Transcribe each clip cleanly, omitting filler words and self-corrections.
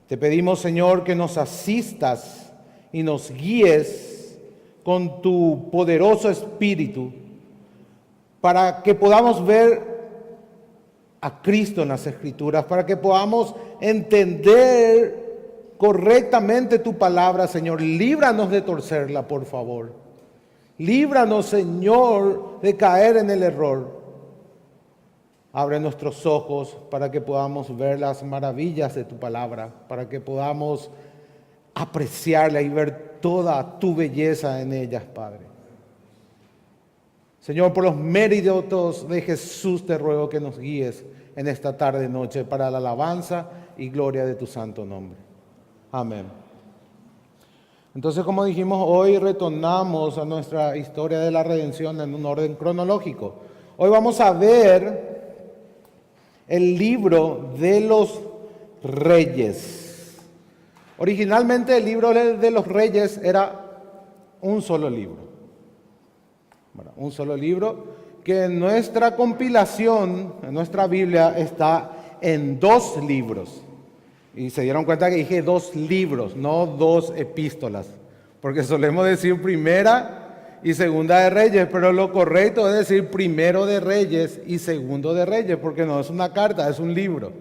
Te pedimos, Señor, que nos asistas y nos guíes con tu poderoso Espíritu para que podamos ver a Cristo en las Escrituras, para que podamos entender correctamente tu palabra, Señor. Líbranos de torcerla, por favor. Líbranos, Señor, de caer en el error. Abre nuestros ojos para que podamos ver las maravillas de tu palabra, para que podamos apreciarla y ver toda tu belleza en ellas, Padre. Señor, por los méritos de Jesús te ruego que nos guíes en esta tarde y noche para la alabanza y gloria de tu santo nombre. Amén. Entonces, como dijimos, hoy retornamos a nuestra historia de la redención en un orden cronológico. Hoy vamos a ver el libro de los Reyes. Originalmente el libro de los Reyes era un solo libro. Bueno, un solo libro que en nuestra compilación, en nuestra Biblia, está en 2 libros. Y se dieron cuenta que dije 2 libros, no 2 epístolas. Porque solemos decir primera y segunda de Reyes, pero lo correcto es decir primero de Reyes y segundo de Reyes, porque no es una carta, es un libro.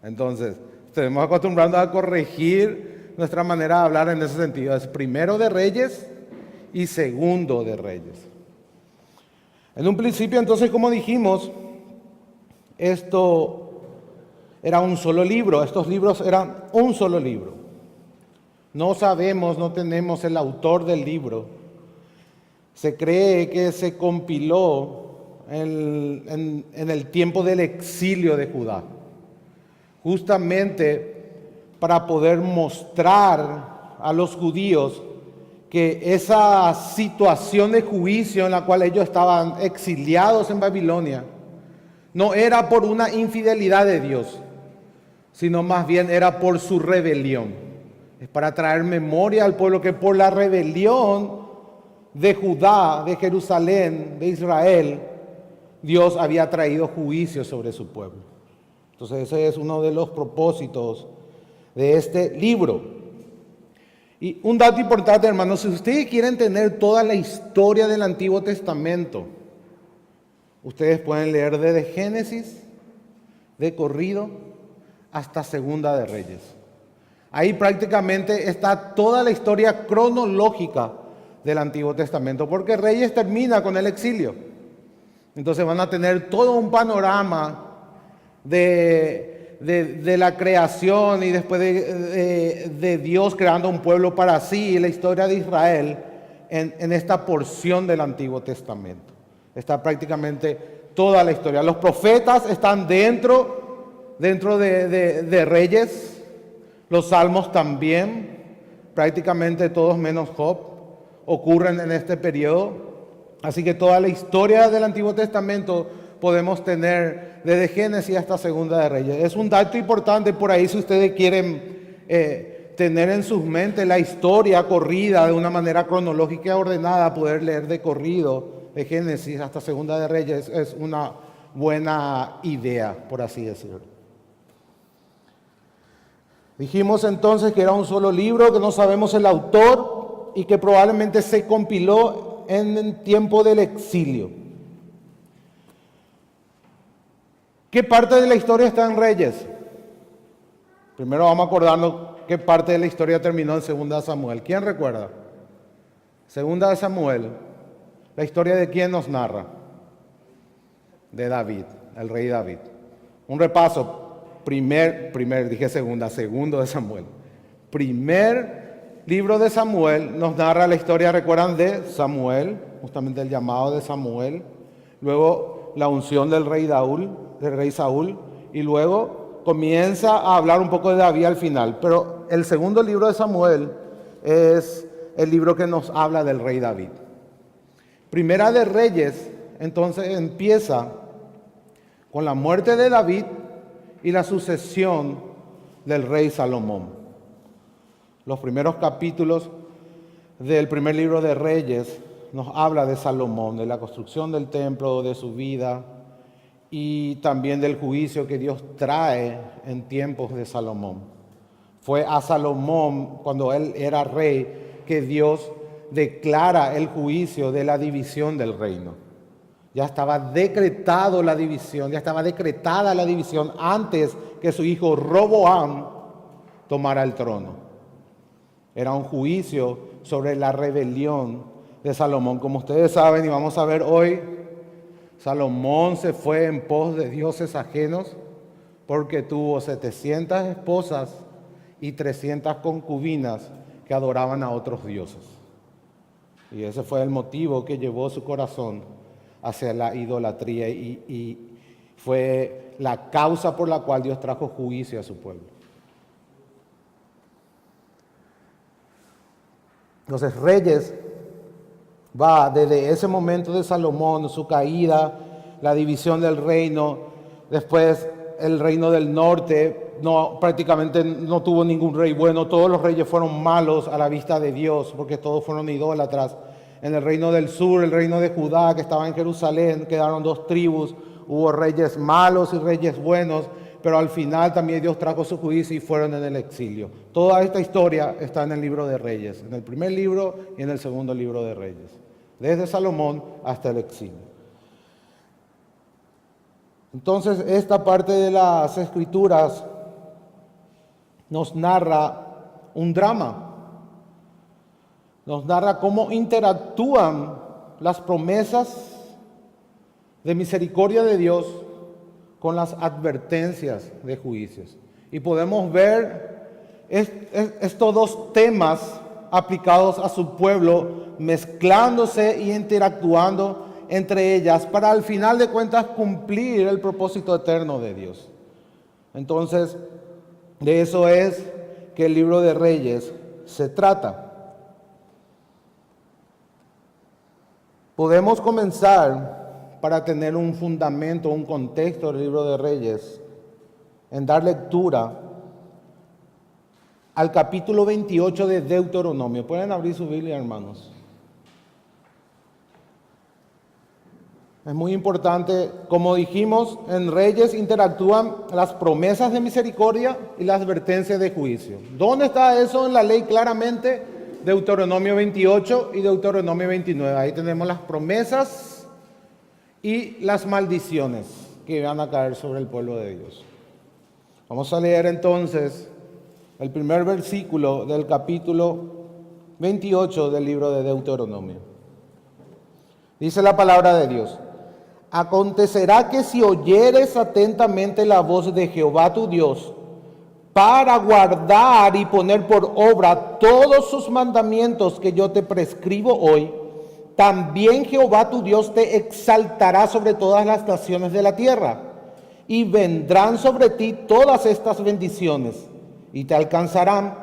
Entonces, estamos acostumbrando a corregir nuestra manera de hablar en ese sentido. Es primero de Reyes y segundo de Reyes. En un principio, entonces, como dijimos, esto era un solo libro, estos libros eran un solo libro. No sabemos, no tenemos el autor del libro. Se cree que se compiló en el tiempo del exilio de Judá, justamente para poder mostrar a los judíos que esa situación de juicio en la cual ellos estaban exiliados en Babilonia no era por una infidelidad de Dios, sino más bien era por su rebelión. Es para traer memoria al pueblo que por la rebelión de Judá, de Jerusalén, de Israel, Dios había traído juicio sobre su pueblo. Entonces ese es uno de los propósitos de este libro. Y un dato importante, hermanos, si ustedes quieren tener toda la historia del Antiguo Testamento, ustedes pueden leer desde Génesis, de corrido, hasta Segunda de Reyes. Ahí prácticamente está toda la historia cronológica del Antiguo Testamento, porque Reyes termina con el exilio. Entonces van a tener todo un panorama de la creación y después de Dios creando un pueblo para sí y la historia de Israel en esta porción del Antiguo Testamento. Está prácticamente toda la historia. Los profetas están dentro de Reyes, los salmos también, prácticamente todos menos Job, ocurren en este periodo. Así que toda la historia del Antiguo Testamento podemos tener desde Génesis hasta Segunda de Reyes. Es un dato importante por ahí si ustedes quieren tener en sus mentes la historia corrida de una manera cronológica y ordenada, poder leer de corrido de Génesis hasta Segunda de Reyes es una buena idea, por así decirlo. Dijimos entonces que era un solo libro, que no sabemos el autor y que probablemente se compiló en el tiempo del exilio. ¿Qué parte de la historia está en Reyes? Primero vamos a acordarnos qué parte de la historia terminó en Segunda de Samuel. ¿Quién recuerda? Segunda de Samuel. ¿La historia de quién nos narra? De David, el rey David. Un repaso. Segundo de Samuel. Primer libro de Samuel nos narra la historia, recuerdan, de Samuel, justamente el llamado de Samuel. Luego la unción del rey Saúl, y luego comienza a hablar un poco de David al final. Pero el segundo libro de Samuel es el libro que nos habla del rey David. Primera de Reyes, entonces, empieza con la muerte de David y la sucesión del rey Salomón. Los primeros capítulos del primer libro de Reyes nos habla de Salomón, de la construcción del templo, de su vida y también del juicio que Dios trae en tiempos de Salomón. Fue a Salomón, cuando él era rey, que Dios declara el juicio de la división del reino. Ya estaba decretado la división, ya estaba decretada la división antes que su hijo Roboam tomara el trono. Era un juicio sobre la rebelión de Salomón. Como ustedes saben y vamos a ver hoy, Salomón se fue en pos de dioses ajenos porque tuvo 700 esposas y 300 concubinas que adoraban a otros dioses. Y ese fue el motivo que llevó su corazón hacia la idolatría y fue la causa por la cual Dios trajo juicio a su pueblo. Entonces, Reyes va desde ese momento de Salomón, su caída, la división del reino, después el reino del norte, prácticamente no tuvo ningún rey bueno, todos los reyes fueron malos a la vista de Dios, porque todos fueron idólatras. En el reino del sur, el reino de Judá, que estaba en Jerusalén, quedaron 2 tribus, hubo reyes malos y reyes buenos, pero al final también Dios trajo su juicio y fueron en el exilio. Toda esta historia está en el libro de Reyes, en el primer libro y en el segundo libro de Reyes, desde Salomón hasta el exilio. Entonces, esta parte de las Escrituras nos narra un drama. Nos narra cómo interactúan las promesas de misericordia de Dios con las advertencias de juicios. Y podemos ver estos 2 temas aplicados a su pueblo, mezclándose y interactuando entre ellas para al final de cuentas cumplir el propósito eterno de Dios. Entonces, de eso es que el libro de Reyes se trata. Podemos comenzar, para tener un fundamento, un contexto del libro de Reyes, en dar lectura al capítulo 28 de Deuteronomio. Pueden abrir su Biblia, hermanos. Es muy importante, como dijimos, en Reyes interactúan las promesas de misericordia y las advertencias de juicio. ¿Dónde está eso en la ley claramente? Deuteronomio 28 y Deuteronomio 29. Ahí tenemos las promesas y las maldiciones que van a caer sobre el pueblo de Dios. Vamos a leer entonces el primer versículo del capítulo 28 del libro de Deuteronomio. Dice la palabra de Dios: acontecerá que si oyeres atentamente la voz de Jehová tu Dios, para guardar y poner por obra todos sus mandamientos que yo te prescribo hoy, también Jehová tu Dios te exaltará sobre todas las naciones de la tierra, y vendrán sobre ti todas estas bendiciones, y te alcanzarán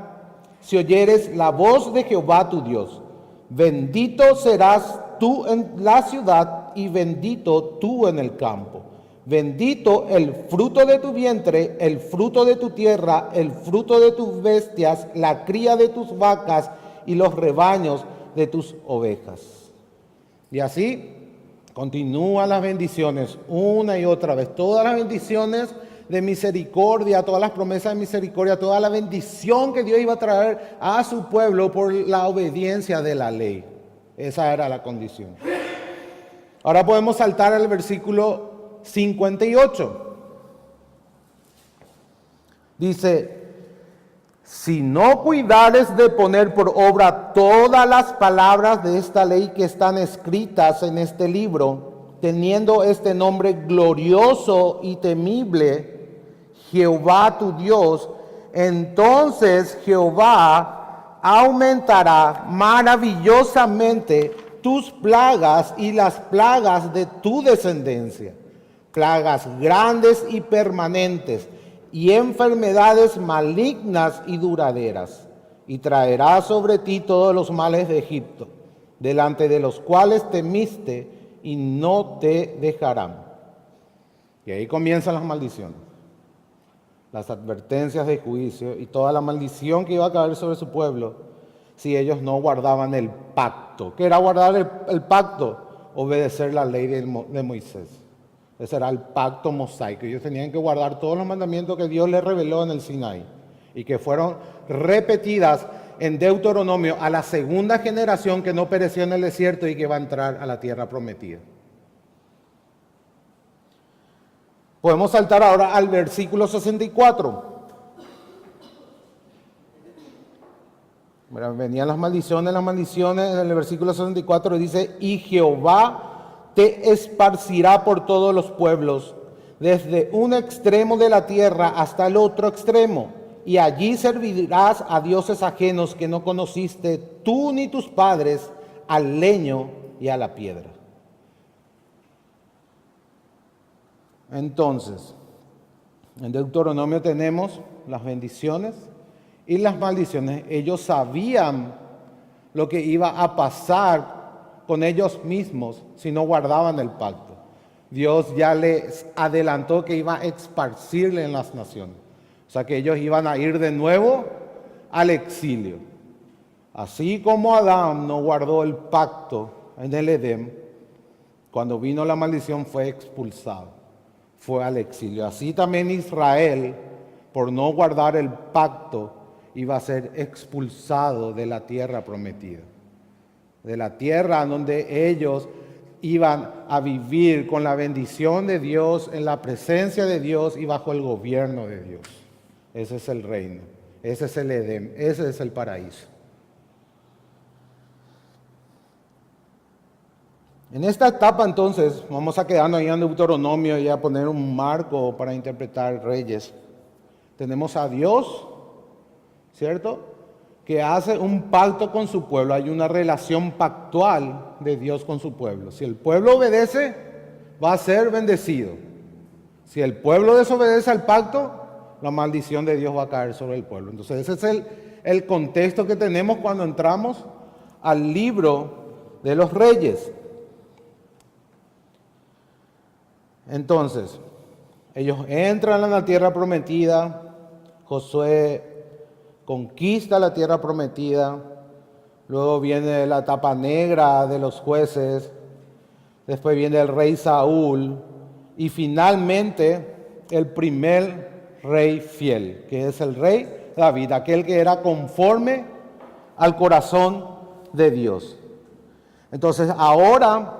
si oyeres la voz de Jehová tu Dios. Bendito serás tú en la ciudad y bendito tú en el campo. Bendito el fruto de tu vientre, el fruto de tu tierra, el fruto de tus bestias, la cría de tus vacas y los rebaños de tus ovejas. Y así continúan las bendiciones una y otra vez. Todas las bendiciones de misericordia, todas las promesas de misericordia, toda la bendición que Dios iba a traer a su pueblo por la obediencia de la ley. Esa era la condición. Ahora podemos saltar al versículo 58. Dice: si no cuidares de poner por obra todas las palabras de esta ley que están escritas en este libro, teniendo este nombre glorioso y temible, Jehová tu Dios, entonces Jehová aumentará maravillosamente tus plagas y las plagas de tu descendencia, plagas grandes y permanentes, y enfermedades malignas y duraderas, y traerá sobre ti todos los males de Egipto, delante de los cuales temiste, y no te dejarán. Y ahí comienzan las maldiciones, las advertencias de juicio y toda la maldición que iba a caer sobre su pueblo si ellos no guardaban el pacto. ¿Qué era guardar el pacto? Obedecer la ley de Moisés. Ese era el pacto mosaico. Ellos tenían que guardar todos los mandamientos que Dios les reveló en el Sinaí. y que fueron repetidas en Deuteronomio a la segunda generación que no pereció en el desierto y que va a entrar a la tierra prometida. Podemos saltar ahora al versículo 64. Venían las maldiciones en el versículo 64 dice: y Jehová te esparcirá por todos los pueblos, desde un extremo de la tierra hasta el otro extremo, y allí servirás a dioses ajenos que no conociste tú ni tus padres, al leño y a la piedra. Entonces, en Deuteronomio tenemos las bendiciones y las maldiciones. Ellos sabían lo que iba a pasar con ellos mismos si no guardaban el pacto. Dios ya les adelantó que iba a esparcirle en las naciones. O sea que ellos iban a ir de nuevo al exilio. Así como Adán no guardó el pacto en el Edén, cuando vino la maldición fue expulsado, fue al exilio. Así también Israel, por no guardar el pacto, iba a ser expulsado de la tierra prometida, de la tierra donde ellos iban a vivir con la bendición de Dios, en la presencia de Dios y bajo el gobierno de Dios. Ese es el reino, ese es el Edén, ese es el paraíso. En esta etapa entonces vamos a quedarnos ahí en Deuteronomio y a poner un marco para interpretar Reyes. Tenemos a Dios, ¿cierto?, que hace un pacto con su pueblo. Hay una relación pactual de Dios con su pueblo. Si el pueblo obedece, va a ser bendecido. Si el pueblo desobedece al pacto, la maldición de Dios va a caer sobre el pueblo. Entonces ese es el contexto que tenemos cuando entramos al libro de los Reyes. Entonces, ellos entran a la tierra prometida. Josué conquista la tierra prometida. Luego viene la etapa negra de los jueces. Después viene el rey Saúl. Y finalmente el primer rey fiel, que es el rey David, aquel que era conforme al corazón de Dios. Entonces ahora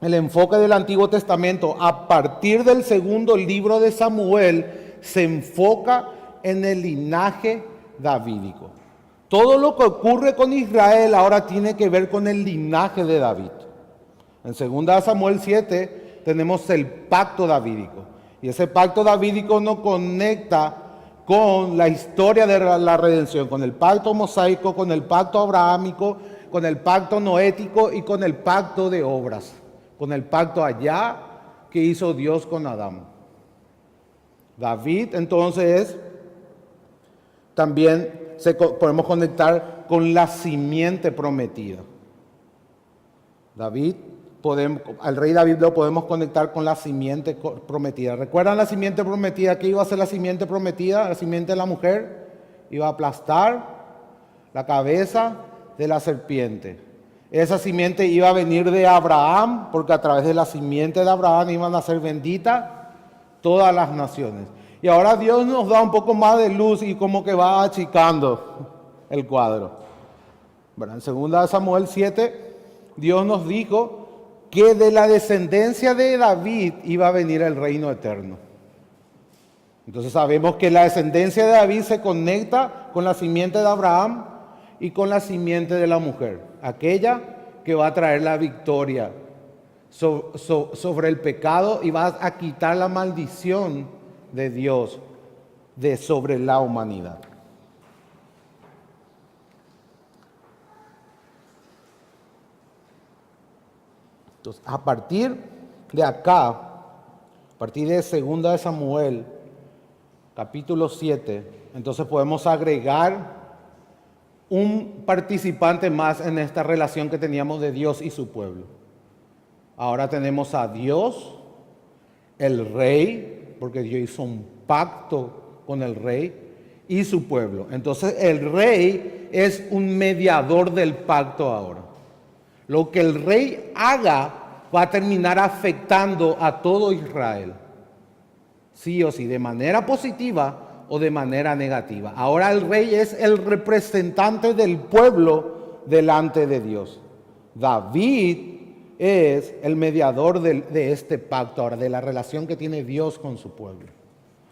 el enfoque del Antiguo Testamento, a partir del segundo libro de Samuel, se enfoca en el linaje davídico. Todo lo que ocurre con Israel ahora tiene que ver con el linaje de David. En 2 Samuel 7 tenemos el pacto davídico. Y ese pacto davídico nos conecta con la historia de la redención, con el pacto mosaico, con el pacto abrahámico, con el pacto noético y con el pacto de obras. Con el pacto allá que hizo Dios con Adán. David entonces también podemos conectar con la simiente prometida. Al rey David lo podemos conectar con la simiente prometida. ¿Recuerdan la simiente prometida? ¿Qué iba a hacer la simiente prometida? La simiente de la mujer iba a aplastar la cabeza de la serpiente. Esa simiente iba a venir de Abraham, porque a través de la simiente de Abraham iban a ser benditas todas las naciones. Y ahora Dios nos da un poco más de luz y como que va achicando el cuadro. En 2 Samuel 7, Dios nos dijo que de la descendencia de David iba a venir el reino eterno. Entonces sabemos que la descendencia de David se conecta con la simiente de Abraham y con la simiente de la mujer, aquella que va a traer la victoria sobre el pecado y va a quitar la maldición de Dios sobre la humanidad. Entonces, a partir de acá, a partir de 2 Samuel, capítulo 7, entonces podemos agregar un participante más en esta relación que teníamos de Dios y su pueblo. Ahora tenemos a Dios, el rey, porque Dios hizo un pacto con el rey y su pueblo. Entonces el rey es un mediador del pacto ahora. Lo que el rey haga va a terminar afectando a todo Israel. Sí o sí, de manera positiva o de manera negativa. Ahora el rey es el representante del pueblo delante de Dios. David es el mediador de este pacto, ahora de la relación que tiene Dios con su pueblo.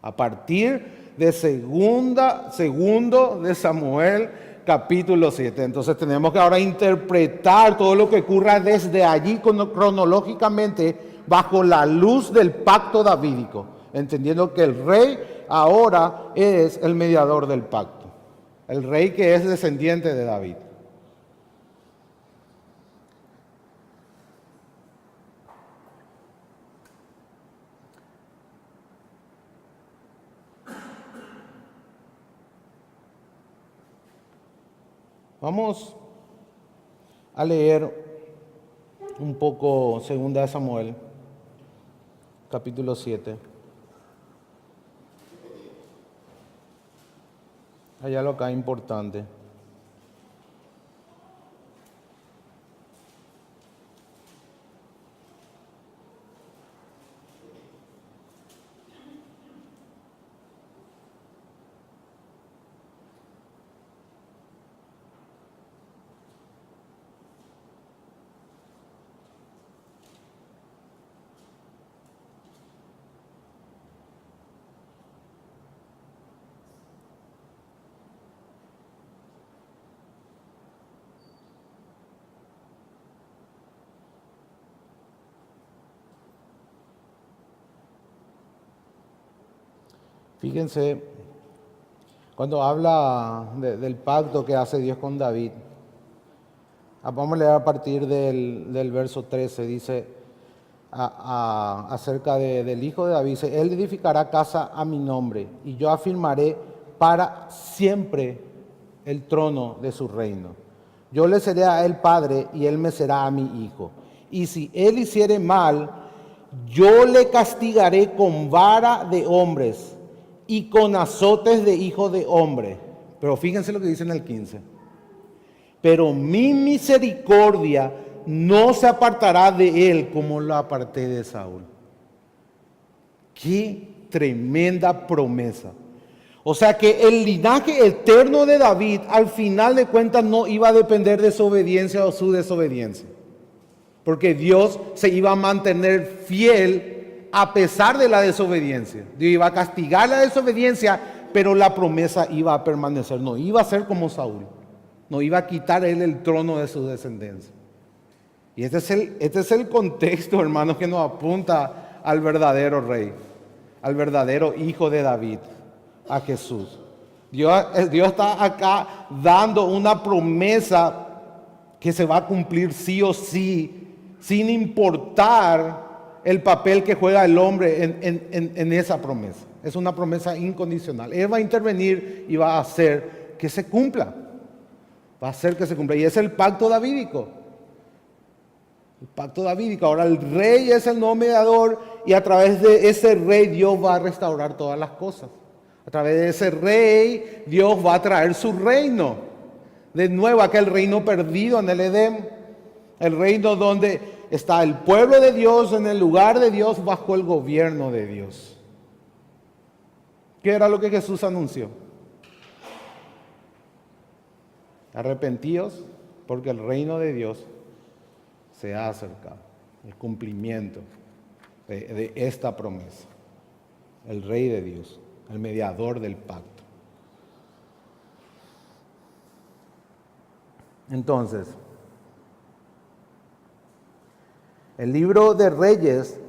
A partir de segundo de Samuel, capítulo 7. Entonces tenemos que ahora interpretar todo lo que ocurra desde allí cronológicamente bajo la luz del pacto davídico, entendiendo que el rey ahora es el mediador del pacto, el rey que es descendiente de David. Vamos a leer un poco 2 de Samuel, capítulo 7. Hay algo acá importante. Fíjense, cuando habla del pacto que hace Dios con David, vamos a leer a partir del verso 13, dice acerca del hijo de David, dice, él edificará casa a mi nombre y yo afirmaré para siempre el trono de su reino. Yo le seré a él padre y él me será a mi hijo. Y si él hiciere mal, yo le castigaré con vara de hombres y con azotes de hijo de hombre. Pero fíjense lo que dice en el 15. Pero mi misericordia no se apartará de él como lo aparté de Saúl. Qué tremenda promesa. O sea que el linaje eterno de David al final de cuentas no iba a depender de su obediencia o su desobediencia. Porque Dios se iba a mantener fiel a pesar de la desobediencia. Dios iba a castigar la desobediencia, pero la promesa iba a permanecer. No iba a ser como Saúl. No iba a quitar él el trono de su descendencia. Y este es el contexto, hermanos, que nos apunta al verdadero rey, al verdadero hijo de David, a Jesús. Dios está acá dando una promesa que se va a cumplir sí o sí, sin importar el papel que juega el hombre en esa promesa. Es una promesa incondicional. Él va a intervenir y va a hacer que se cumpla. Va a hacer que se cumpla. Y es el pacto davídico. El pacto davídico. Ahora el rey es el nuevo mediador y a través de ese rey Dios va a restaurar todas las cosas. A través de ese rey Dios va a traer su reino. De nuevo aquel reino perdido en el Edén. El reino donde está el pueblo de Dios en el lugar de Dios bajo el gobierno de Dios. ¿Qué era lo que Jesús anunció? Arrepentíos porque el reino de Dios se ha acercado. El cumplimiento de esta promesa. El rey de Dios, el mediador del pacto. Entonces, el libro de Reyes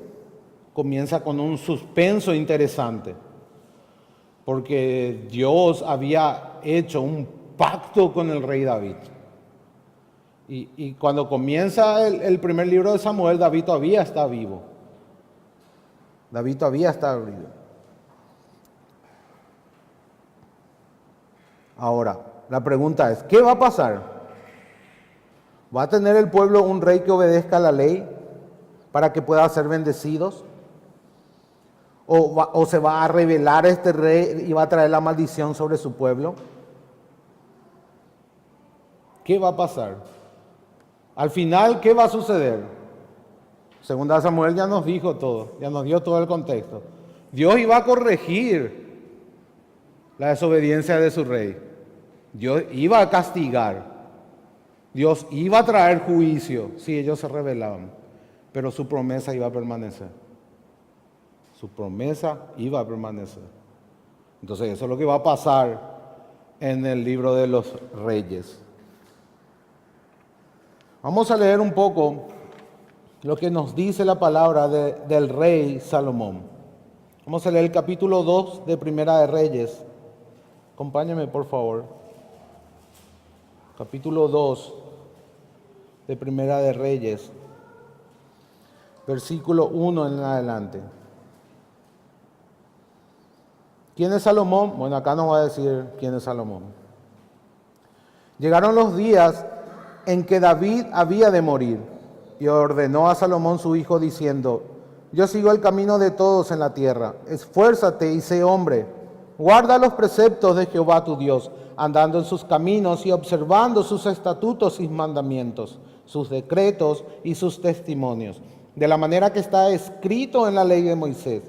comienza con un suspenso interesante, porque Dios había hecho un pacto con el rey David. Y cuando comienza el primer libro de Samuel, David todavía está vivo. David todavía está vivo. Ahora, la pregunta es, ¿qué va a pasar? ¿Va a tener el pueblo un rey que obedezca la ley para que pueda ser bendecidos? ¿O se va a rebelar este rey y va a traer la maldición sobre su pueblo? ¿Qué va a pasar? Al final, ¿qué va a suceder? Segunda Samuel ya nos dijo todo, ya nos dio todo el contexto. Dios iba a corregir la desobediencia de su rey. Dios iba a castigar, Dios iba a traer juicio si ellos se rebelaban, pero su promesa iba a permanecer. Su promesa iba a permanecer. Entonces eso es lo que va a pasar en el libro de los Reyes. Vamos a leer un poco lo que nos dice la palabra del rey Salomón. Vamos a leer el capítulo 2 de Primera de Reyes. Acompáñame, por favor. Capítulo 2 de Primera de Reyes, versículo 1 en adelante. ¿Quién es Salomón? Bueno, acá nos va a decir quién es Salomón. Llegaron los días en que David había de morir y ordenó a Salomón su hijo diciendo: yo sigo el camino de todos en la tierra, esfuérzate y sé hombre, guarda los preceptos de Jehová tu Dios, andando en sus caminos y observando sus estatutos y mandamientos, sus decretos y sus testimonios, de la manera que está escrito en la ley de Moisés,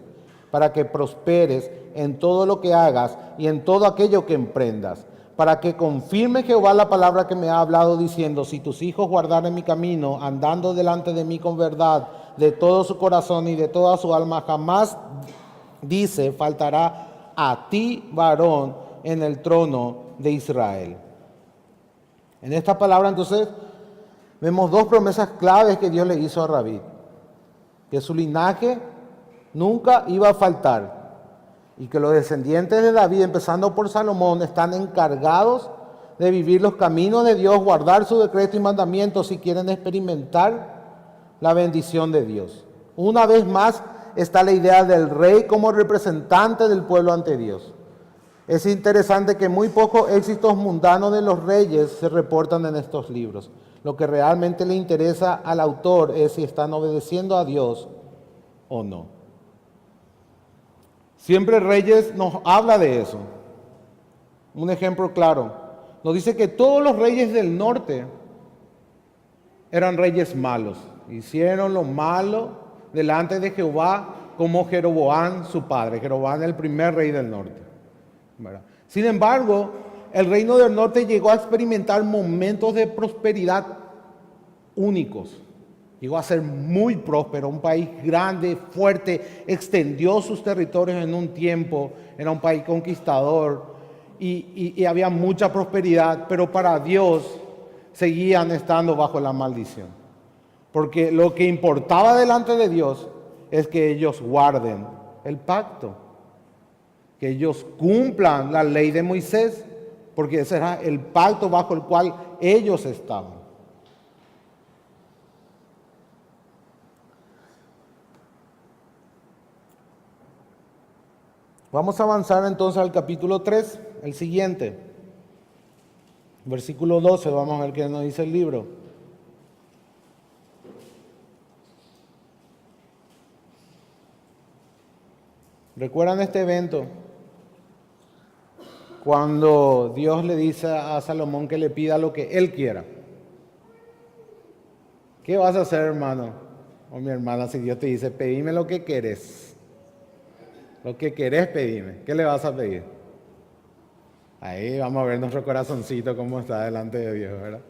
para que prosperes en todo lo que hagas y en todo aquello que emprendas, para que confirme Jehová la palabra que me ha hablado diciendo: si tus hijos guardaren mi camino, andando delante de mí con verdad, de todo su corazón y de toda su alma, jamás, dice, faltará a ti varón en el trono de Israel. En esta palabra entonces vemos dos promesas claves que Dios le hizo a David: que su linaje nunca iba a faltar, y que los descendientes de David, empezando por Salomón, están encargados de vivir los caminos de Dios, guardar su decreto y mandamientos si quieren experimentar la bendición de Dios. Una vez más está la idea del rey como representante del pueblo ante Dios. Es interesante que muy pocos éxitos mundanos de los reyes se reportan en estos libros. Lo que realmente le interesa al autor es si están obedeciendo a Dios o no. Siempre Reyes nos habla de eso. Un ejemplo claro. Nos dice que todos los reyes del norte eran reyes malos. Hicieron lo malo delante de Jehová, como Jeroboam, su padre. Jeroboam, el primer rey del norte, ¿verdad? Sin embargo, el reino del norte llegó a experimentar momentos de prosperidad únicos. Llegó a ser muy próspero, un país grande, fuerte, extendió sus territorios en un tiempo, era un país conquistador y había mucha prosperidad, pero para Dios seguían estando bajo la maldición. Porque lo que importaba delante de Dios es que ellos guarden el pacto, que ellos cumplan la ley de Moisés, porque ese era el pacto bajo el cual ellos estaban. Vamos a avanzar entonces al capítulo 3, el siguiente. Versículo 12, vamos a ver qué nos dice el libro. ¿Recuerdan este evento? Cuando Dios le dice a Salomón que le pida lo que él quiera. ¿Qué vas a hacer, hermano o mi hermana, si Dios te dice: pedime lo que querés? Lo que querés, pedime. ¿Qué le vas a pedir? Ahí vamos a ver nuestro corazoncito cómo está delante de Dios, ¿verdad?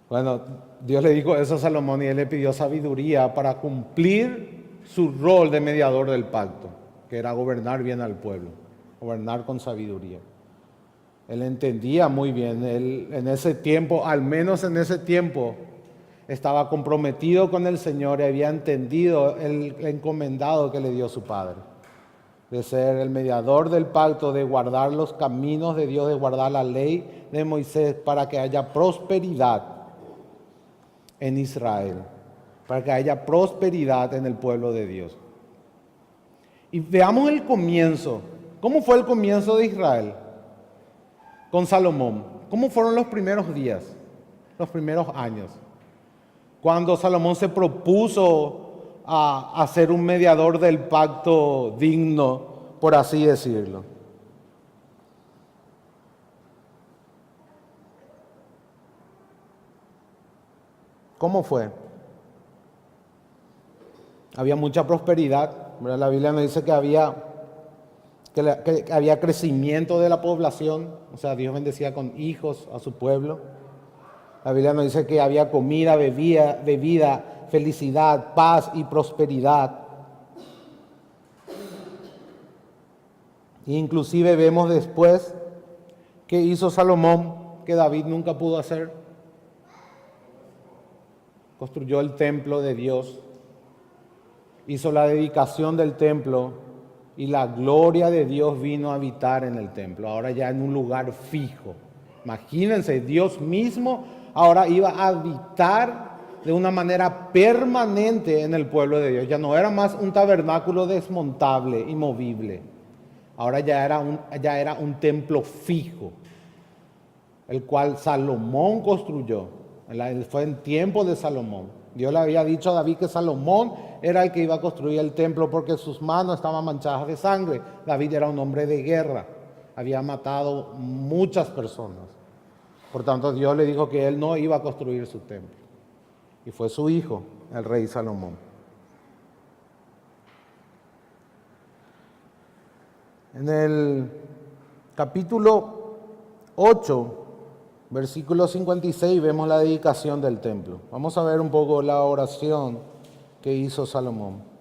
Bueno, Dios le dijo eso a Salomón y él le pidió sabiduría para cumplir su rol de mediador del pacto, que era gobernar bien al pueblo, gobernar con sabiduría. Él entendía muy bien, él en ese tiempo, al menos en ese tiempo, estaba comprometido con el Señor y había entendido el encomendado que le dio su Padre, de ser el mediador del pacto, de guardar los caminos de Dios, de guardar la ley de Moisés para que haya prosperidad en Israel, para que haya prosperidad en el pueblo de Dios. Y veamos el comienzo. ¿Cómo fue el comienzo de Israel con Salomón? ¿Cómo fueron los primeros días, los primeros años? Cuando Salomón se propuso a ser un mediador del pacto digno, por así decirlo. ¿Cómo fue? Había mucha prosperidad, ¿verdad? La Biblia nos dice que había que había crecimiento de la población, o sea, Dios bendecía con hijos a su pueblo. La Biblia nos dice que había comida, bebida, felicidad, paz y prosperidad. Inclusive vemos después que hizo Salomón, que David nunca pudo hacer. Construyó el templo de Dios, hizo la dedicación del templo y la gloria de Dios vino a habitar en el templo, ahora ya en un lugar fijo. Imagínense, Dios mismo ahora iba a habitar de una manera permanente en el pueblo de Dios. Ya no era más un tabernáculo desmontable y movible. Ahora ya era un templo fijo, el cual Salomón construyó. Fue en tiempo de Salomón. Dios le había dicho a David que Salomón era el que iba a construir el templo porque sus manos estaban manchadas de sangre. David era un hombre de guerra, había matado muchas personas. Por tanto, Dios le dijo que él no iba a construir su templo. Y fue su hijo, el rey Salomón. En el capítulo 8, versículo 56, vemos la dedicación del templo. Vamos a ver un poco la oración que hizo Salomón.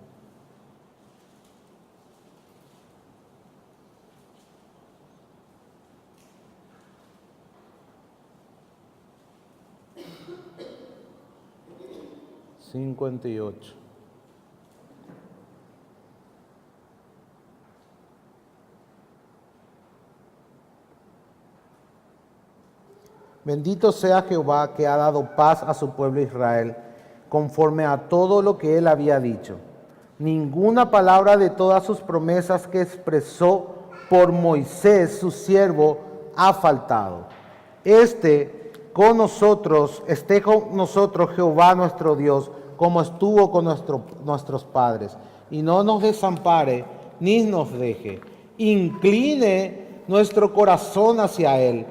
...58... Bendito sea Jehová que ha dado paz a su pueblo Israel, conforme a todo lo que él había dicho. Ninguna palabra de todas sus promesas que expresó por Moisés, su siervo, ha faltado. Esté con nosotros Jehová nuestro Dios, como estuvo con nuestros padres, y no nos desampare ni nos deje. Incline nuestro corazón hacia él,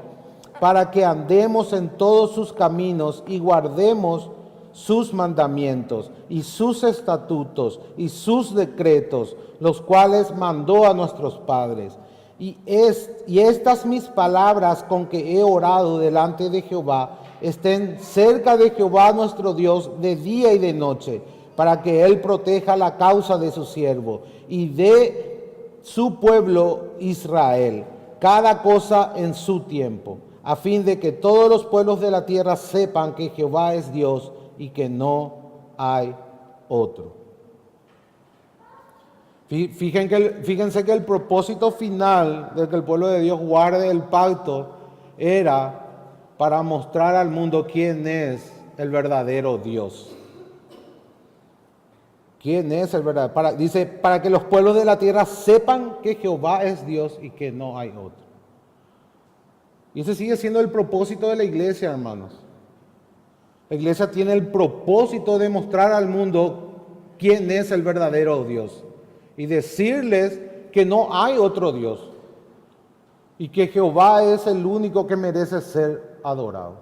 para que andemos en todos sus caminos y guardemos sus mandamientos y sus estatutos y sus decretos, los cuales mandó a nuestros padres. Y estas mis palabras con que he orado delante de Jehová estén cerca de Jehová nuestro Dios de día y de noche, para que él proteja la causa de su siervo y de su pueblo Israel, cada cosa en su tiempo, a fin de que todos los pueblos de la tierra sepan que Jehová es Dios y que no hay otro. Fíjense que el propósito final de que el pueblo de Dios guarde el pacto era para mostrar al mundo quién es el verdadero Dios. ¿Quién es el verdadero? Dice, para que los pueblos de la tierra sepan que Jehová es Dios y que no hay otro. Y ese sigue siendo el propósito de la iglesia, hermanos. La iglesia tiene el propósito de mostrar al mundo quién es el verdadero Dios y decirles que no hay otro Dios y que Jehová es el único que merece ser adorado.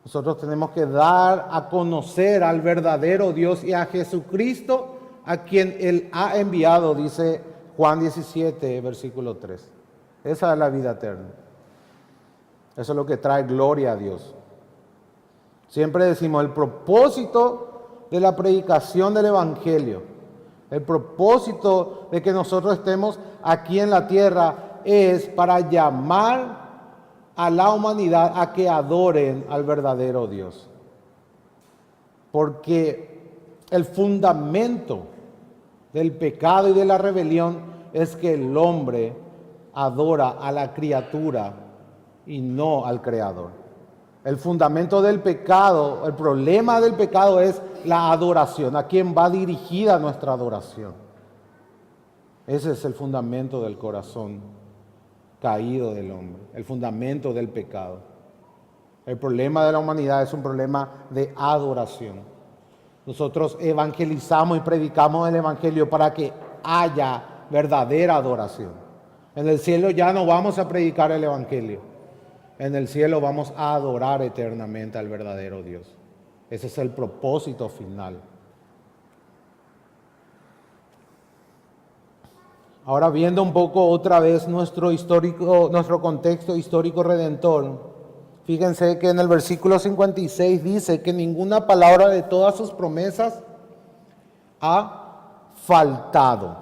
Nosotros tenemos que dar a conocer al verdadero Dios y a Jesucristo, a quien Él ha enviado, dice Juan 17, versículo 3. Esa es la vida eterna. Eso es lo que trae gloria a Dios. Siempre decimos, el propósito de la predicación del Evangelio, el propósito de que nosotros estemos aquí en la tierra es para llamar a la humanidad a que adoren al verdadero Dios. Porque el fundamento del pecado y de la rebelión es que el hombre adora a la criatura y no al Creador. El fundamento del pecado, el problema del pecado es la adoración. ¿A quién va dirigida nuestra adoración? Ese es el fundamento del corazón caído del hombre, el fundamento del pecado. El problema de la humanidad es un problema de adoración. Nosotros evangelizamos y predicamos el Evangelio para que haya verdadera adoración. En el cielo ya no vamos a predicar el Evangelio. En el cielo vamos a adorar eternamente al verdadero Dios. Ese es el propósito final. Ahora viendo un poco otra vez nuestro contexto histórico redentor, fíjense que en el versículo 56 dice que ninguna palabra de todas sus promesas ha faltado.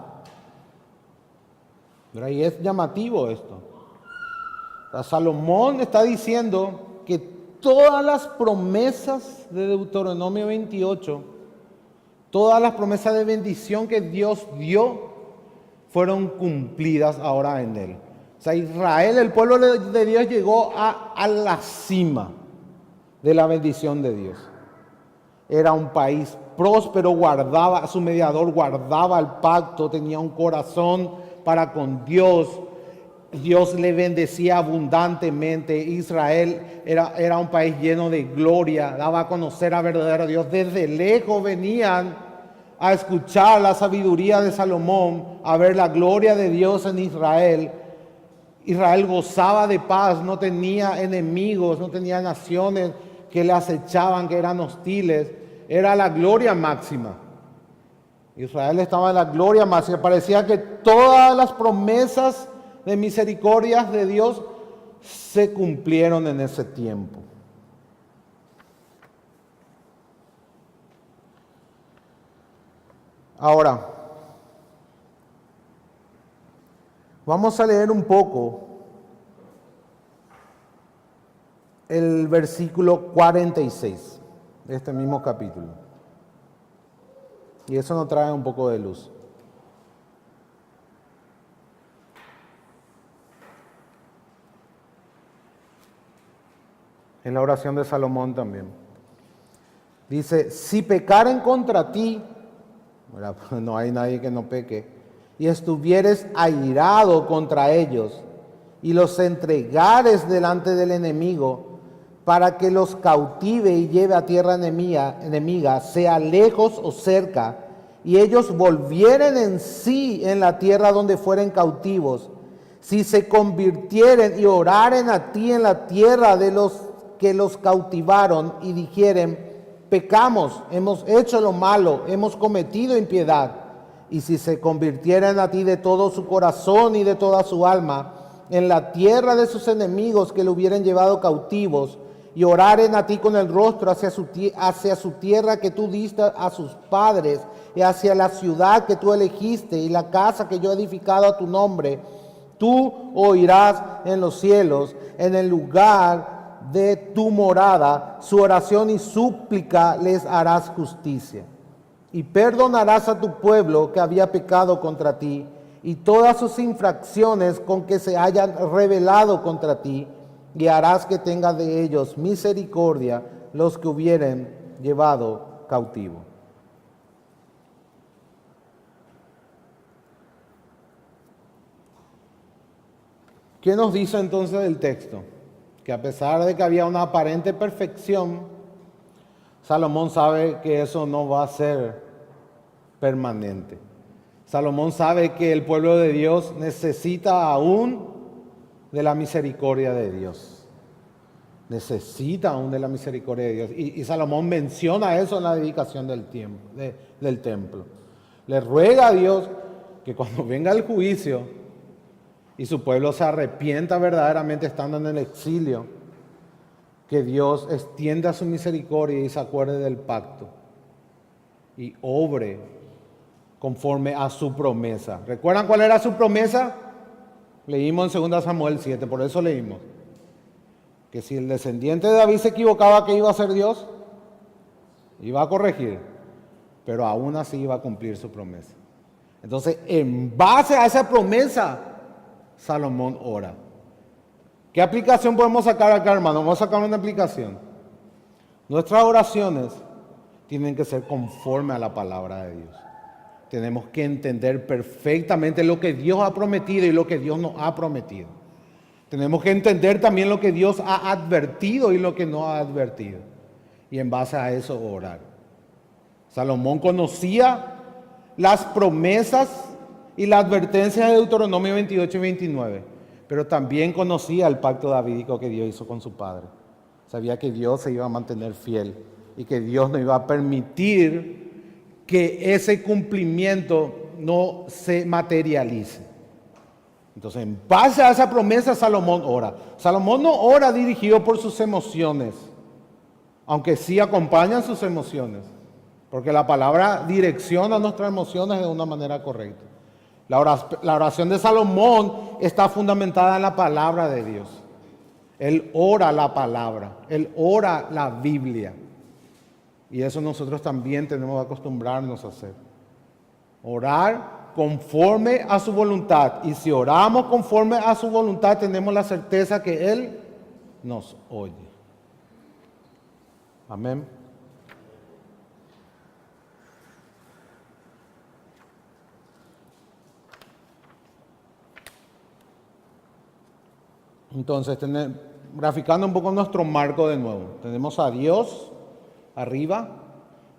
Pero y es llamativo esto. Salomón está diciendo que todas las promesas de Deuteronomio 28, todas las promesas de bendición que Dios dio, fueron cumplidas ahora en él. O sea, Israel, el pueblo de Dios, llegó a la cima de la bendición de Dios. Era un país próspero, su mediador guardaba el pacto, tenía un corazón para con Dios. Dios le bendecía abundantemente. Israel era un país lleno de gloria, daba a conocer al verdadero Dios. Desde lejos venían a escuchar la sabiduría de Salomón, a ver la gloria de Dios en Israel. Israel gozaba de paz, no tenía enemigos, no tenía naciones que le acechaban, que eran hostiles. Era la gloria máxima. Israel estaba en la gloria máxima. Parecía que todas las promesas de misericordias de Dios se cumplieron en ese tiempo. Ahora, vamos a leer un poco el versículo 46 de este mismo capítulo. Y eso nos trae un poco de luz. En la oración de Salomón también. Dice, si pecaren contra ti, no hay nadie que no peque, y estuvieres airado contra ellos, y los entregares delante del enemigo, para que los cautive y lleve a tierra enemiga, sea lejos o cerca, y ellos volvieren en sí en la tierra donde fueren cautivos, si se convirtieren y oraren a ti en la tierra de los que los cautivaron y dijeren, pecamos, hemos hecho lo malo, hemos cometido impiedad, y si se convirtieran a ti de todo su corazón y de toda su alma, en la tierra de sus enemigos que lo hubieran llevado cautivos, y oraren a ti con el rostro hacia su tierra que tú diste a sus padres, y hacia la ciudad que tú elegiste, y la casa que yo he edificado a tu nombre, tú oirás en los cielos, en el lugar de tu morada, su oración y súplica les harás justicia. Y perdonarás a tu pueblo que había pecado contra ti, y todas sus infracciones con que se hayan rebelado contra ti, y harás que tenga de ellos misericordia los que hubieren llevado cautivo. ¿Qué nos dice entonces el texto? Que a pesar de que había una aparente perfección, Salomón sabe que eso no va a ser permanente. Salomón sabe que el pueblo de Dios necesita aún de la misericordia de Dios. Necesita aún de la misericordia de Dios. Y Salomón menciona eso en la dedicación del templo. Le ruega a Dios que cuando venga el juicio y su pueblo se arrepienta verdaderamente estando en el exilio, que Dios extienda su misericordia y se acuerde del pacto y obre conforme a su promesa. ¿Recuerdan cuál era su promesa? Leímos en 2 Samuel 7, por eso leímos. Que si el descendiente de David se equivocaba, ¿qué iba a hacer Dios? Iba a corregir, pero aún así iba a cumplir su promesa. Entonces, en base a esa promesa, Salomón ora. ¿Qué aplicación podemos sacar acá, hermano? Vamos a sacar una aplicación. Nuestras oraciones tienen que ser conforme a la palabra de Dios. Tenemos que entender perfectamente lo que Dios ha prometido y lo que Dios no ha prometido. Tenemos que entender también lo que Dios ha advertido y lo que no ha advertido. Y en base a eso orar. Salomón conocía las promesas y la advertencia de Deuteronomio 28 y 29, pero también conocía el pacto davídico que Dios hizo con su padre. Sabía que Dios se iba a mantener fiel y que Dios no iba a permitir que ese cumplimiento no se materialice. Entonces, en base a esa promesa, Salomón ora. Salomón no ora dirigido por sus emociones, aunque sí acompañan sus emociones, porque la palabra direcciona nuestras emociones de una manera correcta. La oración de Salomón está fundamentada en la palabra de Dios. Él ora la palabra, él ora la Biblia. Y eso nosotros también tenemos que acostumbrarnos a hacer. Orar conforme a su voluntad. Y si oramos conforme a su voluntad, tenemos la certeza que Él nos oye. Amén. Entonces, graficando un poco nuestro marco de nuevo. Tenemos a Dios arriba,